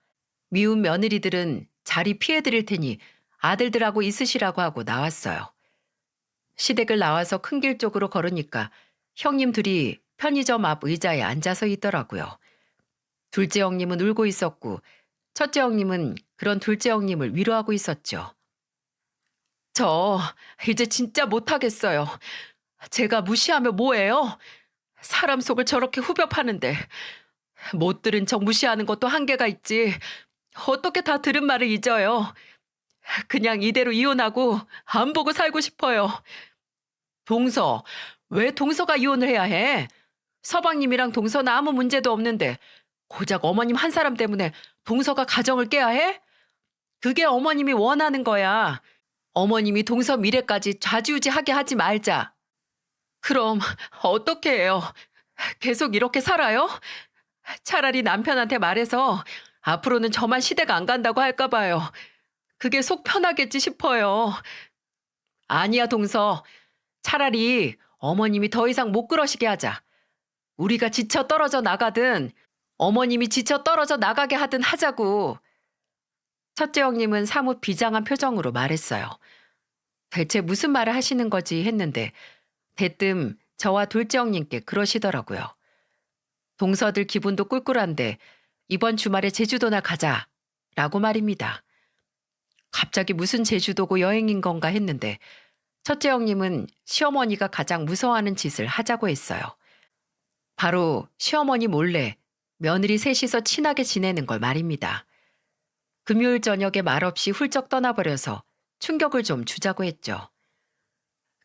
미운 며느리들은 자리 피해드릴 테니 아들들하고 있으시라고 하고 나왔어요. 시댁을 나와서 큰 길 쪽으로 걸으니까 형님 둘이 편의점 앞 의자에 앉아서 있더라고요. 둘째 형님은 울고 있었고 첫째 형님은 그런 둘째 형님을 위로하고 있었죠. 저 이제 진짜 못하겠어요. 제가 무시하면 뭐예요? 사람 속을 저렇게 후벼 파는데 못 들은 척 무시하는 것도 한계가 있지. 어떻게 다 들은 말을 잊어요. 그냥 이대로 이혼하고 안 보고 살고 싶어요. 동서, 왜 동서가 이혼을 해야 해? 서방님이랑 동서는 아무 문제도 없는데 고작 어머님 한 사람 때문에 동서가 가정을 깨야 해? 그게 어머님이 원하는 거야. 어머님이 동서 미래까지 좌지우지하게 하지 말자. 그럼 어떻게 해요? 계속 이렇게 살아요? 차라리 남편한테 말해서 앞으로는 저만 시댁 안 간다고 할까 봐요. 그게 속 편하겠지 싶어요. 아니야, 동서. 차라리 어머님이 더 이상 못 그러시게 하자. 우리가 지쳐 떨어져 나가든 어머님이 지쳐 떨어져 나가게 하든 하자고. 첫째 형님은 사뭇 비장한 표정으로 말했어요. 대체 무슨 말을 하시는 거지 했는데 대뜸 저와 둘째 형님께 그러시더라고요. 동서들 기분도 꿀꿀한데 이번 주말에 제주도나 가자라고 말입니다. 갑자기 무슨 제주도고 여행인 건가 했는데 첫째 형님은 시어머니가 가장 무서워하는 짓을 하자고 했어요. 바로 시어머니 몰래 며느리 셋이서 친하게 지내는 걸 말입니다. 금요일 저녁에 말없이 훌쩍 떠나버려서 충격을 좀 주자고 했죠.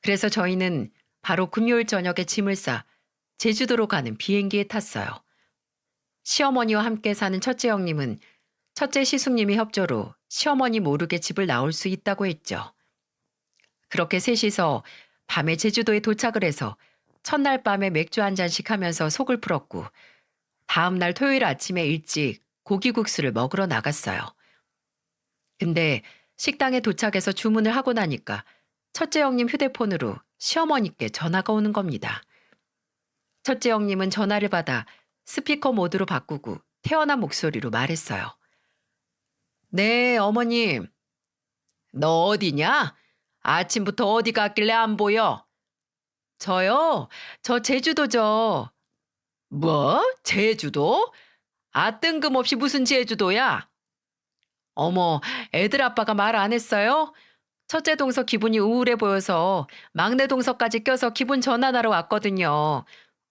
그래서 저희는 바로 금요일 저녁에 짐을 싸 제주도로 가는 비행기에 탔어요. 시어머니와 함께 사는 첫째 형님은 첫째 시숙님의 협조로 시어머니 모르게 집을 나올 수 있다고 했죠. 그렇게 셋이서 밤에 제주도에 도착을 해서 첫날 밤에 맥주 한 잔씩 하면서 속을 풀었고 다음 날 토요일 아침에 일찍 고기국수를 먹으러 나갔어요. 근데 식당에 도착해서 주문을 하고 나니까 첫째 형님 휴대폰으로 시어머니께 전화가 오는 겁니다. 첫째 형님은 전화를 받아 스피커 모드로 바꾸고 태어난 목소리로 말했어요. 네, 어머님. 너 어디냐? 아침부터 어디 갔길래 안 보여? 저요? 저 제주도죠. 뭐? 제주도? 아, 뜬금없이 무슨 제주도야? 어머, 애들 아빠가 말 안 했어요? 첫째 동서 기분이 우울해 보여서 막내 동서까지 껴서 기분 전환하러 왔거든요.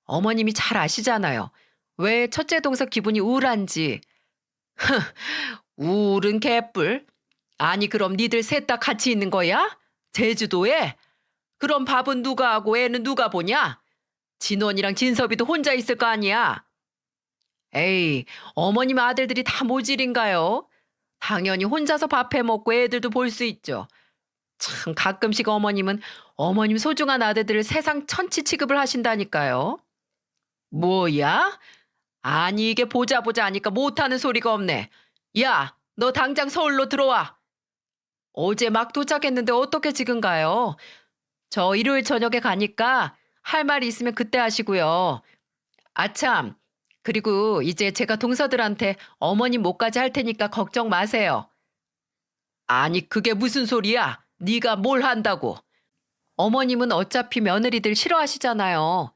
어머님이 잘 아시잖아요. 왜 첫째 동서 기분이 우울한지. 우울은 개뿔. 아니 그럼 니들 셋 다 같이 있는 거야? 제주도에? 그럼 밥은 누가 하고 애는 누가 보냐? 진원이랑 진섭이도 혼자 있을 거 아니야? 에이, 어머님 아들들이 다 모질인가요? 당연히 혼자서 밥 해 먹고 애들도 볼 수 있죠. 참 가끔씩 어머님은 어머님 소중한 아들들을 세상 천치 취급을 하신다니까요. 뭐야? 아니 이게 보자 보자 하니까 못하는 소리가 없네. 야, 너 당장 서울로 들어와. 어제 막 도착했는데 어떻게 지금 가요? 저 일요일 저녁에 가니까 할 말이 있으면 그때 하시고요. 아참, 그리고 이제 제가 동서들한테 어머님 못까지 할 테니까 걱정 마세요. 아니 그게 무슨 소리야? 네가 뭘 한다고? 어머님은 어차피 며느리들 싫어하시잖아요.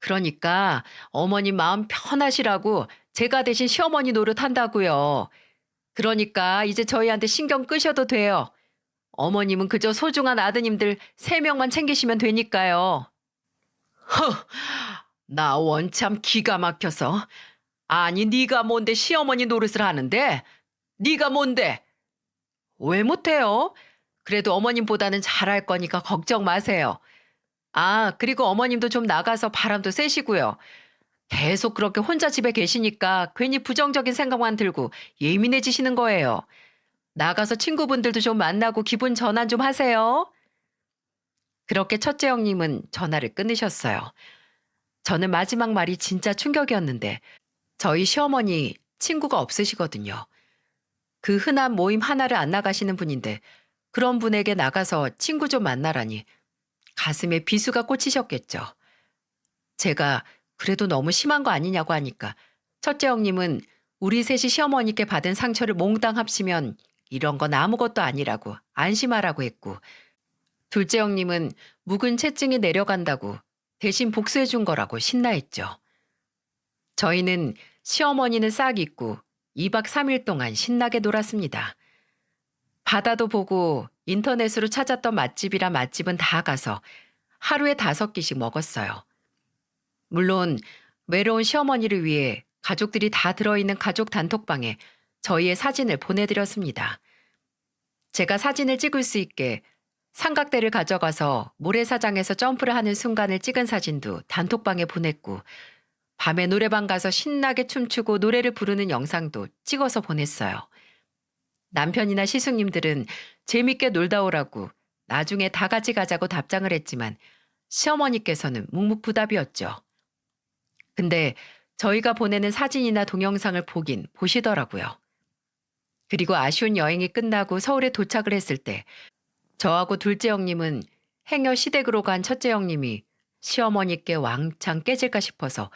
그러니까 어머님 마음 편하시라고 제가 대신 시어머니 노릇한다고요. 그러니까 이제 저희한테 신경 끄셔도 돼요. 어머님은 그저 소중한 아드님들 3명만 챙기시면 되니까요. 허, 나 원참 기가 막혀서. 아니 네가 뭔데 시어머니 노릇을 하는데? 네가 뭔데? 왜 못해요? 그래도 어머님보다는 잘할 거니까 걱정 마세요. 아, 그리고 어머님도 좀 나가서 바람도 쐬시고요. 계속 그렇게 혼자 집에 계시니까 괜히 부정적인 생각만 들고 예민해지시는 거예요. 나가서 친구분들도 좀 만나고 기분 전환 좀 하세요. 그렇게 첫째 형님은 전화를 끊으셨어요. 저는 마지막 말이 진짜 충격이었는데 저희 시어머니 친구가 없으시거든요. 그 흔한 모임 하나를 안 나가시는 분인데 그런 분에게 나가서 친구 좀 만나라니 가슴에 비수가 꽂히셨겠죠. 제가 그래도 너무 심한 거 아니냐고 하니까 첫째 형님은 우리 셋이 시어머니께 받은 상처를 몽땅 합치면 이런 건 아무것도 아니라고 안심하라고 했고 둘째 형님은 묵은 채증이 내려간다고 대신 복수해 준 거라고 신나했죠. 저희는 시어머니는 싹 잊고 2박 3일 동안 신나게 놀았습니다. 바다도 보고 인터넷으로 찾았던 맛집이라 맛집은 다 가서 하루에 5끼씩 먹었어요. 물론 외로운 시어머니를 위해 가족들이 다 들어있는 가족 단톡방에 저희의 사진을 보내드렸습니다. 제가 사진을 찍을 수 있게 삼각대를 가져가서 모래사장에서 점프를 하는 순간을 찍은 사진도 단톡방에 보냈고, 밤에 노래방 가서 신나게 춤추고 노래를 부르는 영상도 찍어서 보냈어요. 남편이나 시숙님들은 재밌게 놀다 오라고 나중에 다 같이 가자고 답장을 했지만 시어머니께서는 묵묵부답이었죠. 근데 저희가 보내는 사진이나 동영상을 보긴 보시더라고요. 그리고 아쉬운 여행이 끝나고 서울에 도착을 했을 때 저하고 둘째 형님은 행여 시댁으로 간 첫째 형님이 시어머니께 왕창 깨질까 싶어서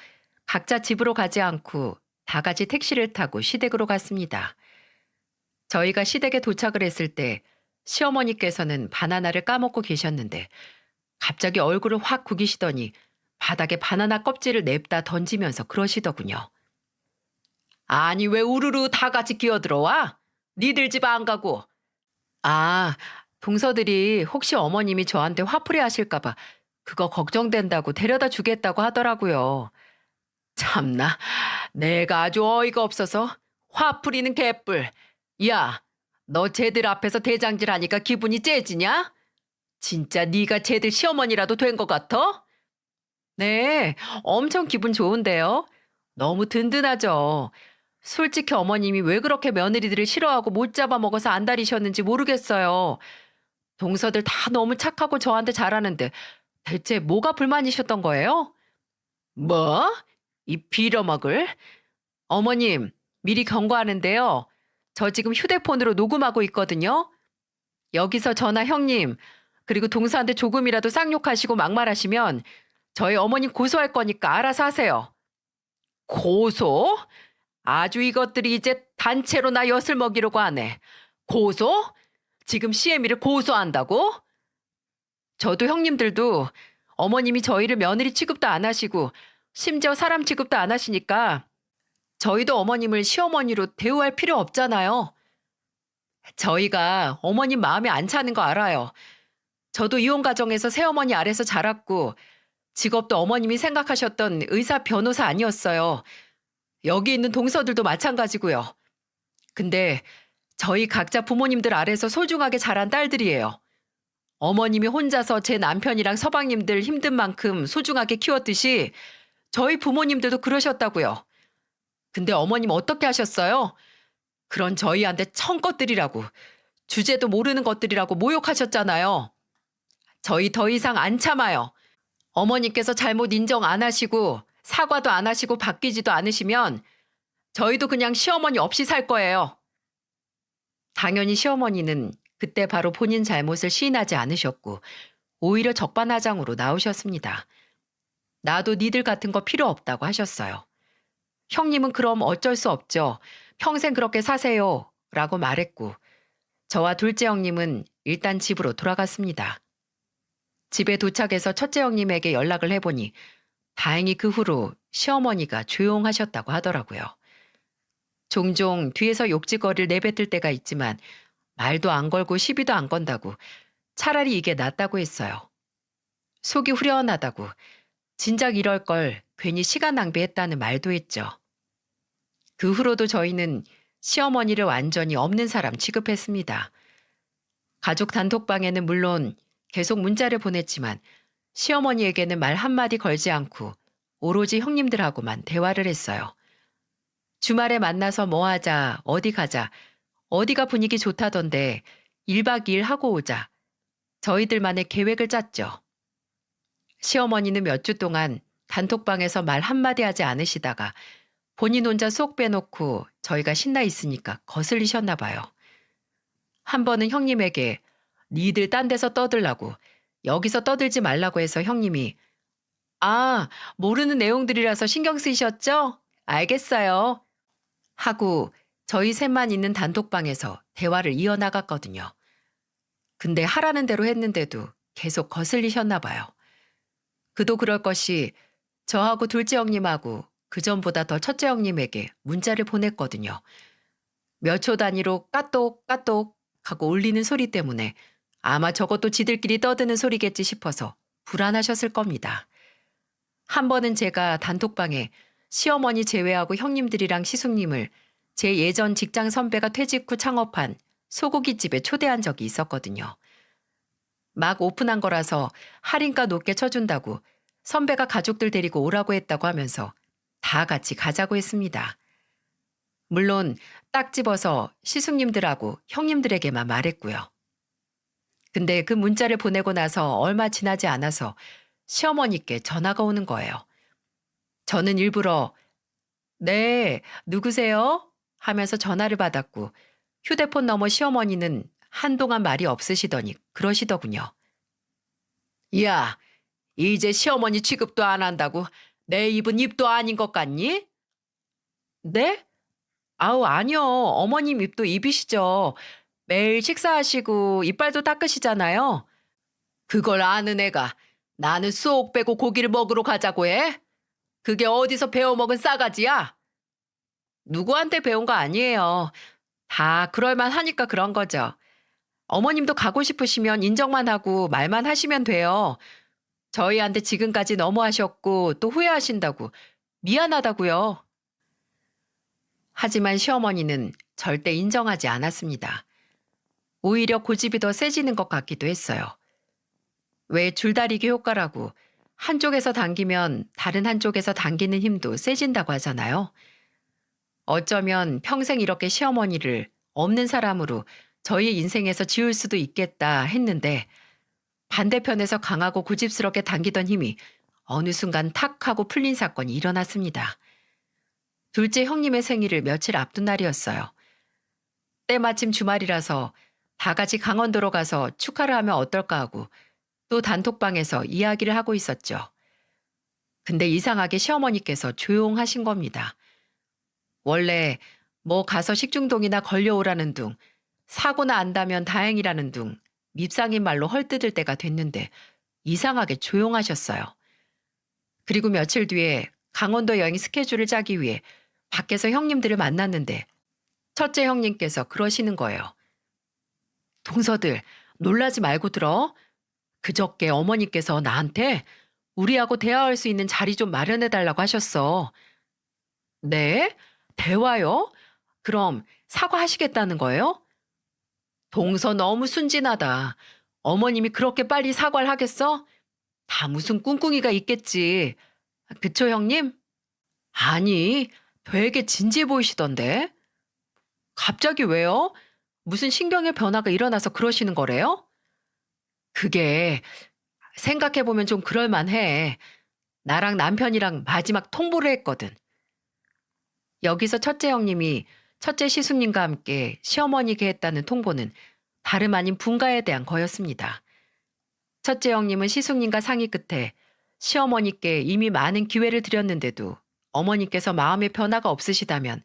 각자 집으로 가지 않고 다 같이 택시를 타고 시댁으로 갔습니다. 저희가 시댁에 도착을 했을 때 시어머니께서는 바나나를 까먹고 계셨는데 갑자기 얼굴을 확 구기시더니 바닥에 바나나 껍질을 냅다 던지면서 그러시더군요. 아니 왜 우르르 다 같이 기어들어와? 니들 집 안 가고. 아, 동서들이 혹시 어머님이 저한테 화풀이 하실까 봐 그거 걱정된다고 데려다 주겠다고 하더라고요. 참나, 내가 아주 어이가 없어서 화풀이는 개뿔. 야, 너 쟤들 앞에서 대장질 하니까 기분이 째지냐? 진짜 네가 쟤들 시어머니라도 된 것 같아? 네, 엄청 기분 좋은데요. 너무 든든하죠. 솔직히 어머님이 왜 그렇게 며느리들을 싫어하고 못 잡아먹어서 안달이셨는지 모르겠어요. 동서들 다 너무 착하고 저한테 잘하는데 대체 뭐가 불만이셨던 거예요? 뭐? 이 빌어먹을? 어머님, 미리 경고하는데요. 저 지금 휴대폰으로 녹음하고 있거든요. 여기서 저나 형님, 그리고 동서한테 조금이라도 쌍욕하시고 막말하시면 저희 어머님 고소할 거니까 알아서 하세요. 고소? 아주 이것들이 이제 단체로 나 엿을 먹이려고 하네. 고소? 지금 시애미를 고소한다고? 저도 형님들도 어머님이 저희를 며느리 취급도 안 하시고 심지어 사람 취급도 안 하시니까 저희도 어머님을 시어머니로 대우할 필요 없잖아요. 저희가 어머님 마음에 안 차는 거 알아요. 저도 이혼 가정에서 새어머니 아래서 자랐고 직업도 어머님이 생각하셨던 의사 변호사 아니었어요. 여기 있는 동서들도 마찬가지고요. 근데 저희 각자 부모님들 아래서 소중하게 자란 딸들이에요. 어머님이 혼자서 제 남편이랑 서방님들 힘든 만큼 소중하게 키웠듯이 저희 부모님들도 그러셨다고요. 근데 어머님 어떻게 하셨어요? 그런 저희한테 청것들이라고, 주제도 모르는 것들이라고 모욕하셨잖아요. 저희 더 이상 안 참아요. 어머니께서 잘못 인정 안 하시고 사과도 안 하시고 바뀌지도 않으시면 저희도 그냥 시어머니 없이 살 거예요. 당연히 시어머니는 그때 바로 본인 잘못을 시인하지 않으셨고 오히려 적반하장으로 나오셨습니다. 나도 니들 같은 거 필요 없다고 하셨어요. 형님은 그럼 어쩔 수 없죠. 평생 그렇게 사세요. 라고 말했고 저와 둘째 형님은 일단 집으로 돌아갔습니다. 집에 도착해서 첫째 형님에게 연락을 해보니 다행히 그 후로 시어머니가 조용하셨다고 하더라고요. 종종 뒤에서 욕지거리를 내뱉을 때가 있지만 말도 안 걸고 시비도 안 건다고 차라리 이게 낫다고 했어요. 속이 후련하다고 진작 이럴 걸 괜히 시간 낭비했다는 말도 했죠. 그 후로도 저희는 시어머니를 완전히 없는 사람 취급했습니다. 가족 단톡방에는 물론 계속 문자를 보냈지만 시어머니에게는 말 한마디 걸지 않고 오로지 형님들하고만 대화를 했어요. 주말에 만나서 뭐 하자, 어디 가자, 어디가 분위기 좋다던데 1박 2일 하고 오자. 저희들만의 계획을 짰죠. 시어머니는 몇 주 동안 단톡방에서 말 한마디 하지 않으시다가 본인 혼자 쏙 빼놓고 저희가 신나 있으니까 거슬리셨나 봐요. 한 번은 형님에게 니들 딴 데서 떠들라고 여기서 떠들지 말라고 해서 형님이 아, 모르는 내용들이라서 신경 쓰이셨죠? 알겠어요. 하고 저희 셋만 있는 단톡방에서 대화를 이어나갔거든요. 근데 하라는 대로 했는데도 계속 거슬리셨나 봐요. 그도 그럴 것이 저하고 둘째 형님하고 그전보다 더 첫째 형님에게 문자를 보냈거든요. 몇 초 단위로 까똑 까똑 하고 울리는 소리 때문에 아마 저것도 지들끼리 떠드는 소리겠지 싶어서 불안하셨을 겁니다. 한 번은 제가 단톡방에 시어머니 제외하고 형님들이랑 시숙님을 제 예전 직장 선배가 퇴직 후 창업한 소고기집에 초대한 적이 있었거든요. 막 오픈한 거라서 할인가 높게 쳐준다고 선배가 가족들 데리고 오라고 했다고 하면서 다 같이 가자고 했습니다. 물론 딱 집어서 시숙님들하고 형님들에게만 말했고요. 근데 그 문자를 보내고 나서 얼마 지나지 않아서 시어머니께 전화가 오는 거예요. 저는 일부러 네, 누구세요? 하면서 전화를 받았고 휴대폰 너머 시어머니는 한동안 말이 없으시더니 그러시더군요. 야, 이제 시어머니 취급도 안 한다고 내 입은 입도 아닌 것 같니? 네? 아우, 아니요. 어머님 입도 입이시죠. 매일 식사하시고 이빨도 닦으시잖아요. 그걸 아는 애가 나는 쏙 빼고 고기를 먹으러 가자고 해? 그게 어디서 배워먹은 싸가지야? 누구한테 배운 거 아니에요. 다 그럴만 하니까 그런 거죠. 어머님도 가고 싶으시면 인정만 하고 말만 하시면 돼요. 저희한테 지금까지 너무하셨고 또 후회하신다고 미안하다고요. 하지만 시어머니는 절대 인정하지 않았습니다. 오히려 고집이 더 세지는 것 같기도 했어요. 왜 줄다리기 효과라고 한쪽에서 당기면 다른 한쪽에서 당기는 힘도 세진다고 하잖아요. 어쩌면 평생 이렇게 시어머니를 없는 사람으로 저희 인생에서 지울 수도 있겠다 했는데 반대편에서 강하고 고집스럽게 당기던 힘이 어느 순간 탁 하고 풀린 사건이 일어났습니다. 둘째 형님의 생일을 며칠 앞둔 날이었어요. 때마침 주말이라서 다 같이 강원도로 가서 축하를 하면 어떨까 하고 또 단톡방에서 이야기를 하고 있었죠. 근데 이상하게 시어머니께서 조용하신 겁니다. 원래 뭐 가서 식중독이나 걸려오라는 둥, 사고나 안다면 다행이라는 둥, 밉상인 말로 헐뜯을 때가 됐는데 이상하게 조용하셨어요. 그리고 며칠 뒤에 강원도 여행 스케줄을 짜기 위해 밖에서 형님들을 만났는데 첫째 형님께서 그러시는 거예요. 동서들, 놀라지 말고 들어. 그저께 어머니께서 나한테 우리하고 대화할 수 있는 자리 좀 마련해 달라고 하셨어. 네? 대화요? 그럼 사과하시겠다는 거예요? 동서 너무 순진하다. 어머님이 그렇게 빨리 사과를 하겠어? 다 무슨 꿍꿍이가 있겠지. 그쵸, 형님? 아니, 되게 진지해 보이시던데. 갑자기 왜요? 무슨 신경의 변화가 일어나서 그러시는 거래요? 그게 생각해보면 좀 그럴만해. 나랑 남편이랑 마지막 통보를 했거든. 여기서 첫째 형님이 첫째 시숙님과 함께 시어머니께 했다는 통보는 다름 아닌 분가에 대한 거였습니다. 첫째 형님은 시숙님과 상의 끝에 시어머니께 이미 많은 기회를 드렸는데도 어머니께서 마음의 변화가 없으시다면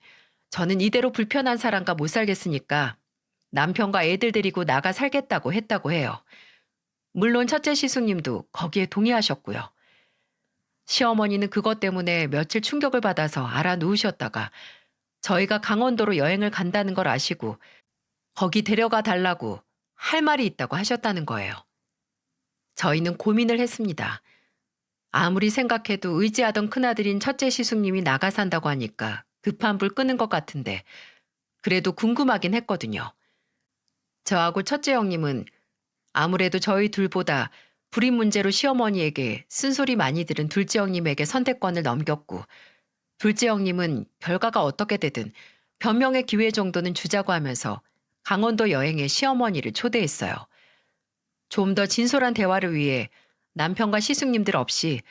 저는 이대로 불편한 사람과 못 살겠으니까 남편과 애들 데리고 나가 살겠다고 해요. 물론 첫째 시숙님도 거기에 동의하셨고요. 시어머니는 그것 때문에 며칠 충격을 받아서 알아 누우셨다가 저희가 강원도로 여행을 간다는 걸 아시고 거기 데려가 달라고 할 말이 있다고 하셨다는 거예요. 저희는 고민을 했습니다. 아무리 생각해도 의지하던 큰아들인 첫째 시숙님이 나가 산다고 하니까 급한 불 끄는 것 같은데 그래도 궁금하긴 했거든요. 저하고 첫째 형님은 아무래도 저희 둘보다 불임 문제로 시어머니에게 쓴소리 많이 들은 둘째 형님에게 선택권을 넘겼고 둘째 형님은 결과가 어떻게 되든 변명의 기회 정도는 주자고 하면서 강원도 여행에 시어머니를 초대했어요. 좀 더 진솔한 대화를 위해 남편과 시숙님들 없이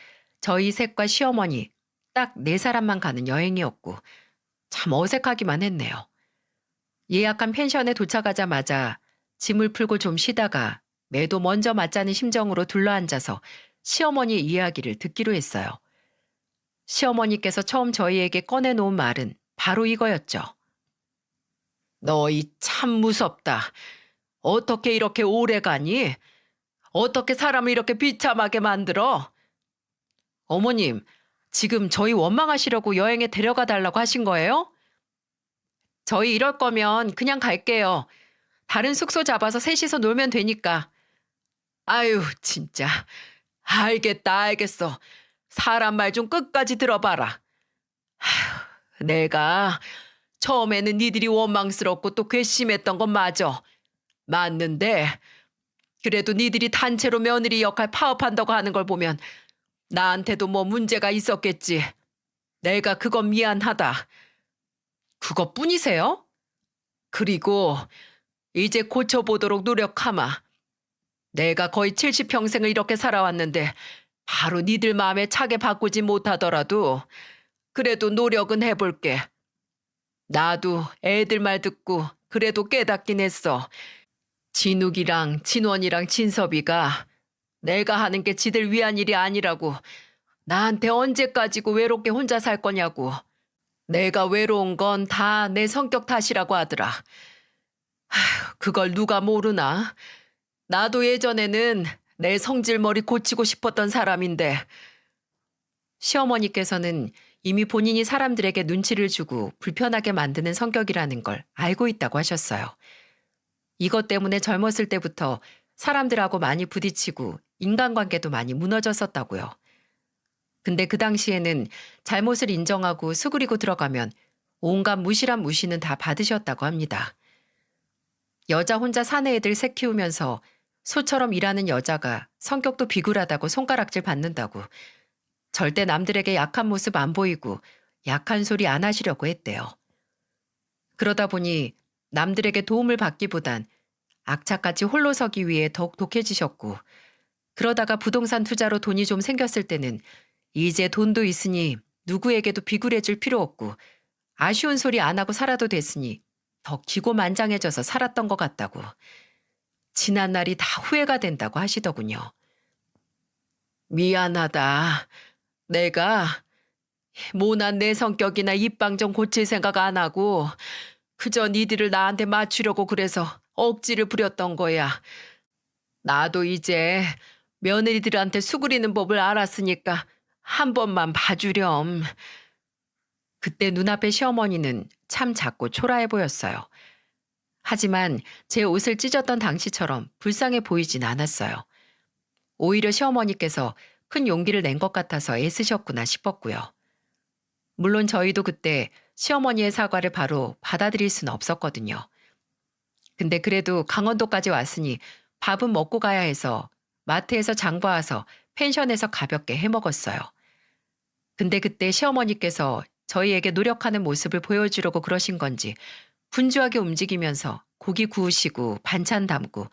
저희 셋과 시어머니 딱 네 사람만 가는 여행이었고 참 어색하기만 했네요. 예약한 펜션에 도착하자마자 짐을 풀고 좀 쉬다가 매도 먼저 맞자는 심정으로 둘러앉아서 시어머니의 이야기를 듣기로 했어요. 시어머니께서 처음 저희에게 꺼내놓은 말은 바로 이거였죠. 너희 참 무섭다. 어떻게 이렇게 오래 가니? 어떻게 사람을 이렇게 비참하게 만들어? 어머님, 지금 저희 원망하시려고 여행에 데려가 달라고 하신 거예요? 저희 이럴 거면 그냥 갈게요. 다른 숙소 잡아서 셋이서 놀면 되니까. 아유, 진짜. 알겠다, 알겠어. 사람 말 좀 끝까지 들어봐라. 내가 처음에는 니들이 원망스럽고 또 괘씸했던 건 맞아. 맞는데 그래도 니들이 단체로 며느리 역할 파업한다고 하는 걸 보면 나한테도 뭐 문제가 있었겠지. 내가 그건 미안하다. 그것뿐이세요? 그리고 이제 고쳐보도록 노력하마. 내가 거의 70평생을 이렇게 살아왔는데 바로 니들 마음에 차게 바꾸지 못하더라도 그래도 노력은 해볼게. 나도 애들 말 듣고 그래도 깨닫긴 했어. 진욱이랑 진원이랑 진섭이가 내가 하는 게 지들 위한 일이 아니라고 나한테 언제까지고 외롭게 혼자 살 거냐고. 내가 외로운 건 다 내 성격 탓이라고 하더라. 그걸 누가 모르나? 나도 예전에는 내 성질머리 고치고 싶었던 사람인데. 시어머니께서는 이미 본인이 사람들에게 눈치를 주고 불편하게 만드는 성격이라는 걸 알고 있다고 하셨어요. 이것 때문에 젊었을 때부터 사람들하고 많이 부딪히고 인간관계도 많이 무너졌었다고요. 근데 그 당시에는 잘못을 인정하고 수그리고 들어가면 온갖 무시란 무시는 다 받으셨다고 합니다. 여자 혼자 사내 애들 새 키우면서 소처럼 일하는 여자가 성격도 비굴하다고 손가락질 받는다고 절대 남들에게 약한 모습 안 보이고 약한 소리 안 하시려고 했대요. 그러다 보니 남들에게 도움을 받기보단 악착같이 홀로 서기 위해 더욱 독해지셨고 그러다가 부동산 투자로 돈이 좀 생겼을 때는 이제 돈도 있으니 누구에게도 비굴해질 필요 없고 아쉬운 소리 안 하고 살아도 됐으니 더 기고만장해져서 살았던 것 같다고. 지난 날이 다 후회가 된다고 하시더군요. 미안하다. 내가 모난 내 성격이나 입방 좀 고칠 생각 안 하고 그저 니들을 나한테 맞추려고 그래서 억지를 부렸던 거야. 나도 이제 며느리들한테 수그리는 법을 알았으니까 한 번만 봐주렴. 그때 눈앞의 시어머니는 참 작고 초라해 보였어요. 하지만 제 옷을 찢었던 당시처럼 불쌍해 보이진 않았어요. 오히려 시어머니께서 큰 용기를 낸 것 같아서 애쓰셨구나 싶었고요. 물론 저희도 그때 시어머니의 사과를 바로 받아들일 수는 없었거든요. 근데 그래도 강원도까지 왔으니 밥은 먹고 가야 해서 마트에서 장 봐와서 펜션에서 가볍게 해먹었어요. 근데 그때 시어머니께서 저희에게 노력하는 모습을 보여주려고 그러신 건지 분주하게 움직이면서 고기 구우시고 반찬 담고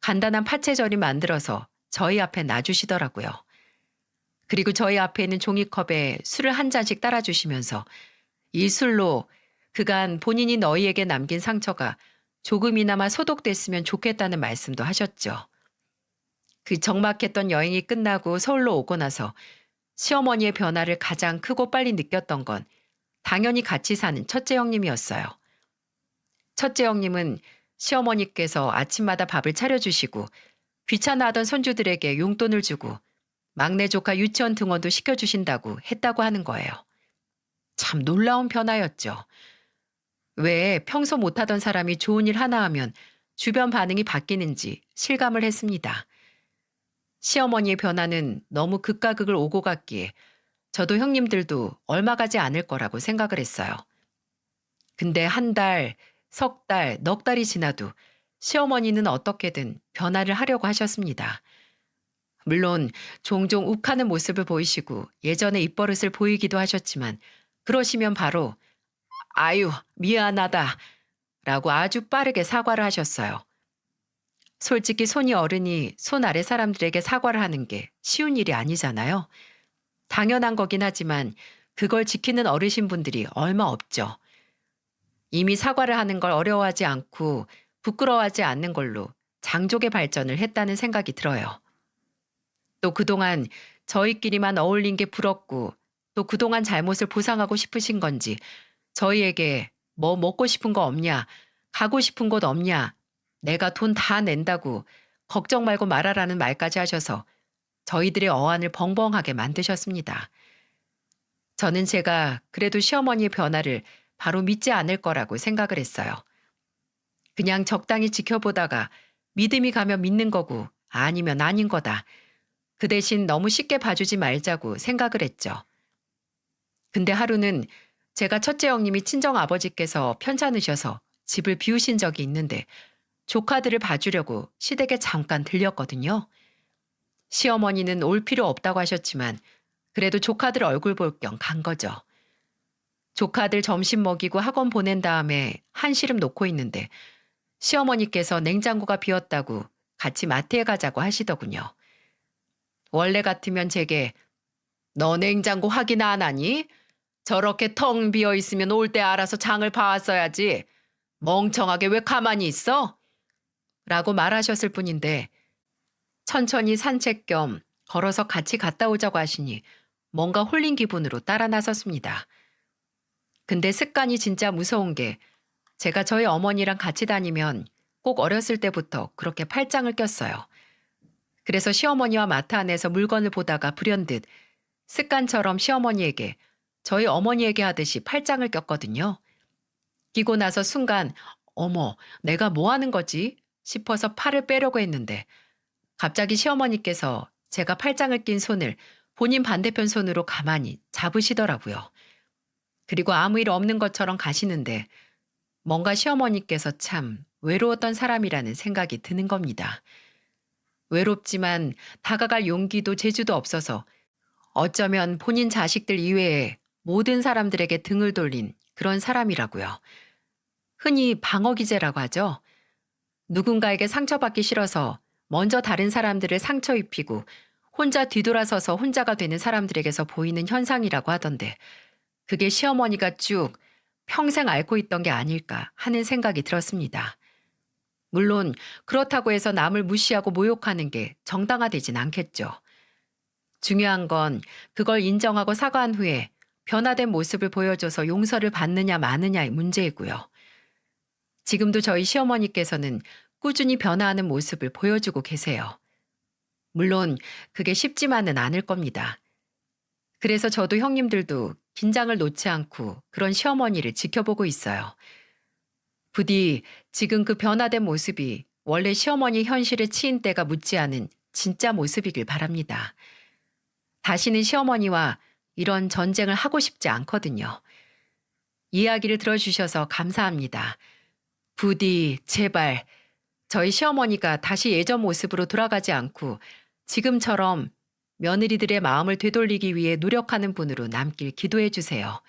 간단한 파채절임 만들어서 저희 앞에 놔주시더라고요. 그리고 저희 앞에 있는 종이컵에 술을 한 잔씩 따라주시면서 이 술로 그간 본인이 너희에게 남긴 상처가 조금이나마 소독됐으면 좋겠다는 말씀도 하셨죠. 그 적막했던 여행이 끝나고 서울로 오고 나서 시어머니의 변화를 가장 크고 빨리 느꼈던 건 당연히 같이 사는 첫째 형님이었어요. 첫째 형님은 시어머니께서 아침마다 밥을 차려주시고 귀찮아하던 손주들에게 용돈을 주고 막내 조카 유치원 등원도 시켜주신다고 했다고 하는 거예요. 참 놀라운 변화였죠. 왜 평소 못하던 사람이 좋은 일 하나 하면 주변 반응이 바뀌는지 실감을 했습니다. 시어머니의 변화는 너무 극과 극을 오고 갔기에 저도 형님들도 얼마 가지 않을 거라고 생각을 했어요. 근데 한 달, 석 달, 넉 달이 지나도 시어머니는 어떻게든 변화를 하려고 하셨습니다. 물론 종종 욱하는 모습을 보이시고 예전의 입버릇을 보이기도 하셨지만 그러시면 바로 아유 미안하다 라고 아주 빠르게 사과를 하셨어요. 솔직히 손이 어른이 손 아래 사람들에게 사과를 하는 게 쉬운 일이 아니잖아요. 당연한 거긴 하지만 그걸 지키는 어르신분들이 얼마 없죠. 이미 사과를 하는 걸 어려워하지 않고 부끄러워하지 않는 걸로 장족의 발전을 했다는 생각이 들어요. 또 그동안 저희끼리만 어울린 게 부럽고 또 그동안 잘못을 보상하고 싶으신 건지 저희에게 뭐 먹고 싶은 거 없냐, 가고 싶은 곳 없냐, 내가 돈 다 낸다고 걱정 말고 말하라는 말까지 하셔서 저희들의 어안을 벙벙하게 만드셨습니다. 저는 제가 그래도 시어머니의 변화를 바로 믿지 않을 거라고 생각을 했어요. 그냥 적당히 지켜보다가 믿음이 가면 믿는 거고 아니면 아닌 거다. 그 대신 너무 쉽게 봐주지 말자고 생각을 했죠. 근데 하루는 제가 첫째 형님이 친정 아버지께서 편찮으셔서 집을 비우신 적이 있는데 조카들을 봐주려고 시댁에 잠깐 들렸거든요. 시어머니는 올 필요 없다고 하셨지만 그래도 조카들 얼굴 볼 겸 간 거죠. 조카들 점심 먹이고 학원 보낸 다음에 한시름 놓고 있는데 시어머니께서 냉장고가 비었다고 같이 마트에 가자고 하시더군요. 원래 같으면 제게 너 냉장고 확인 안 하니? 저렇게 텅 비어 있으면 올 때 알아서 장을 봐왔어야지. 멍청하게 왜 가만히 있어? 라고 말하셨을 뿐인데 천천히 산책 겸 걸어서 같이 갔다 오자고 하시니 뭔가 홀린 기분으로 따라 나섰습니다. 근데 습관이 진짜 무서운 게 제가 저희 어머니랑 같이 다니면 꼭 어렸을 때부터 그렇게 팔짱을 꼈어요. 그래서 시어머니와 마트 안에서 물건을 보다가 불현듯 습관처럼 시어머니에게 저희 어머니에게 하듯이 팔짱을 꼈거든요. 끼고 나서 순간 어머 내가 뭐 하는 거지 싶어서 팔을 빼려고 했는데 갑자기 시어머니께서 제가 팔짱을 낀 손을 본인 반대편 손으로 가만히 잡으시더라고요. 그리고 아무 일 없는 것처럼 가시는데 뭔가 시어머니께서 참 외로웠던 사람이라는 생각이 드는 겁니다. 외롭지만 다가갈 용기도 재주도 없어서 어쩌면 본인 자식들 이외에 모든 사람들에게 등을 돌린 그런 사람이라고요. 흔히 방어기제라고 하죠. 누군가에게 상처받기 싫어서 먼저 다른 사람들을 상처 입히고 혼자 뒤돌아서서 혼자가 되는 사람들에게서 보이는 현상이라고 하던데 그게 시어머니가 쭉 평생 앓고 있던 게 아닐까 하는 생각이 들었습니다. 물론 그렇다고 해서 남을 무시하고 모욕하는 게 정당화되진 않겠죠. 중요한 건 그걸 인정하고 사과한 후에 변화된 모습을 보여줘서 용서를 받느냐 마느냐의 문제이고요. 지금도 저희 시어머니께서는 꾸준히 변화하는 모습을 보여주고 계세요. 물론 그게 쉽지만은 않을 겁니다. 그래서 저도 형님들도 긴장을 놓지 않고 그런 시어머니를 지켜보고 있어요. 부디 지금 그 변화된 모습이 원래 시어머니 현실에 치인 때가 묻지 않은 진짜 모습이길 바랍니다. 다시는 시어머니와 이런 전쟁을 하고 싶지 않거든요. 이야기를 들어주셔서 감사합니다. 부디 제발 저희 시어머니가 다시 예전 모습으로 돌아가지 않고 지금처럼 며느리들의 마음을 되돌리기 위해 노력하는 분으로 남길 기도해 주세요.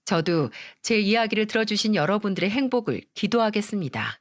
저도 제 이야기를 들어주신 여러분들의 행복을 기도하겠습니다.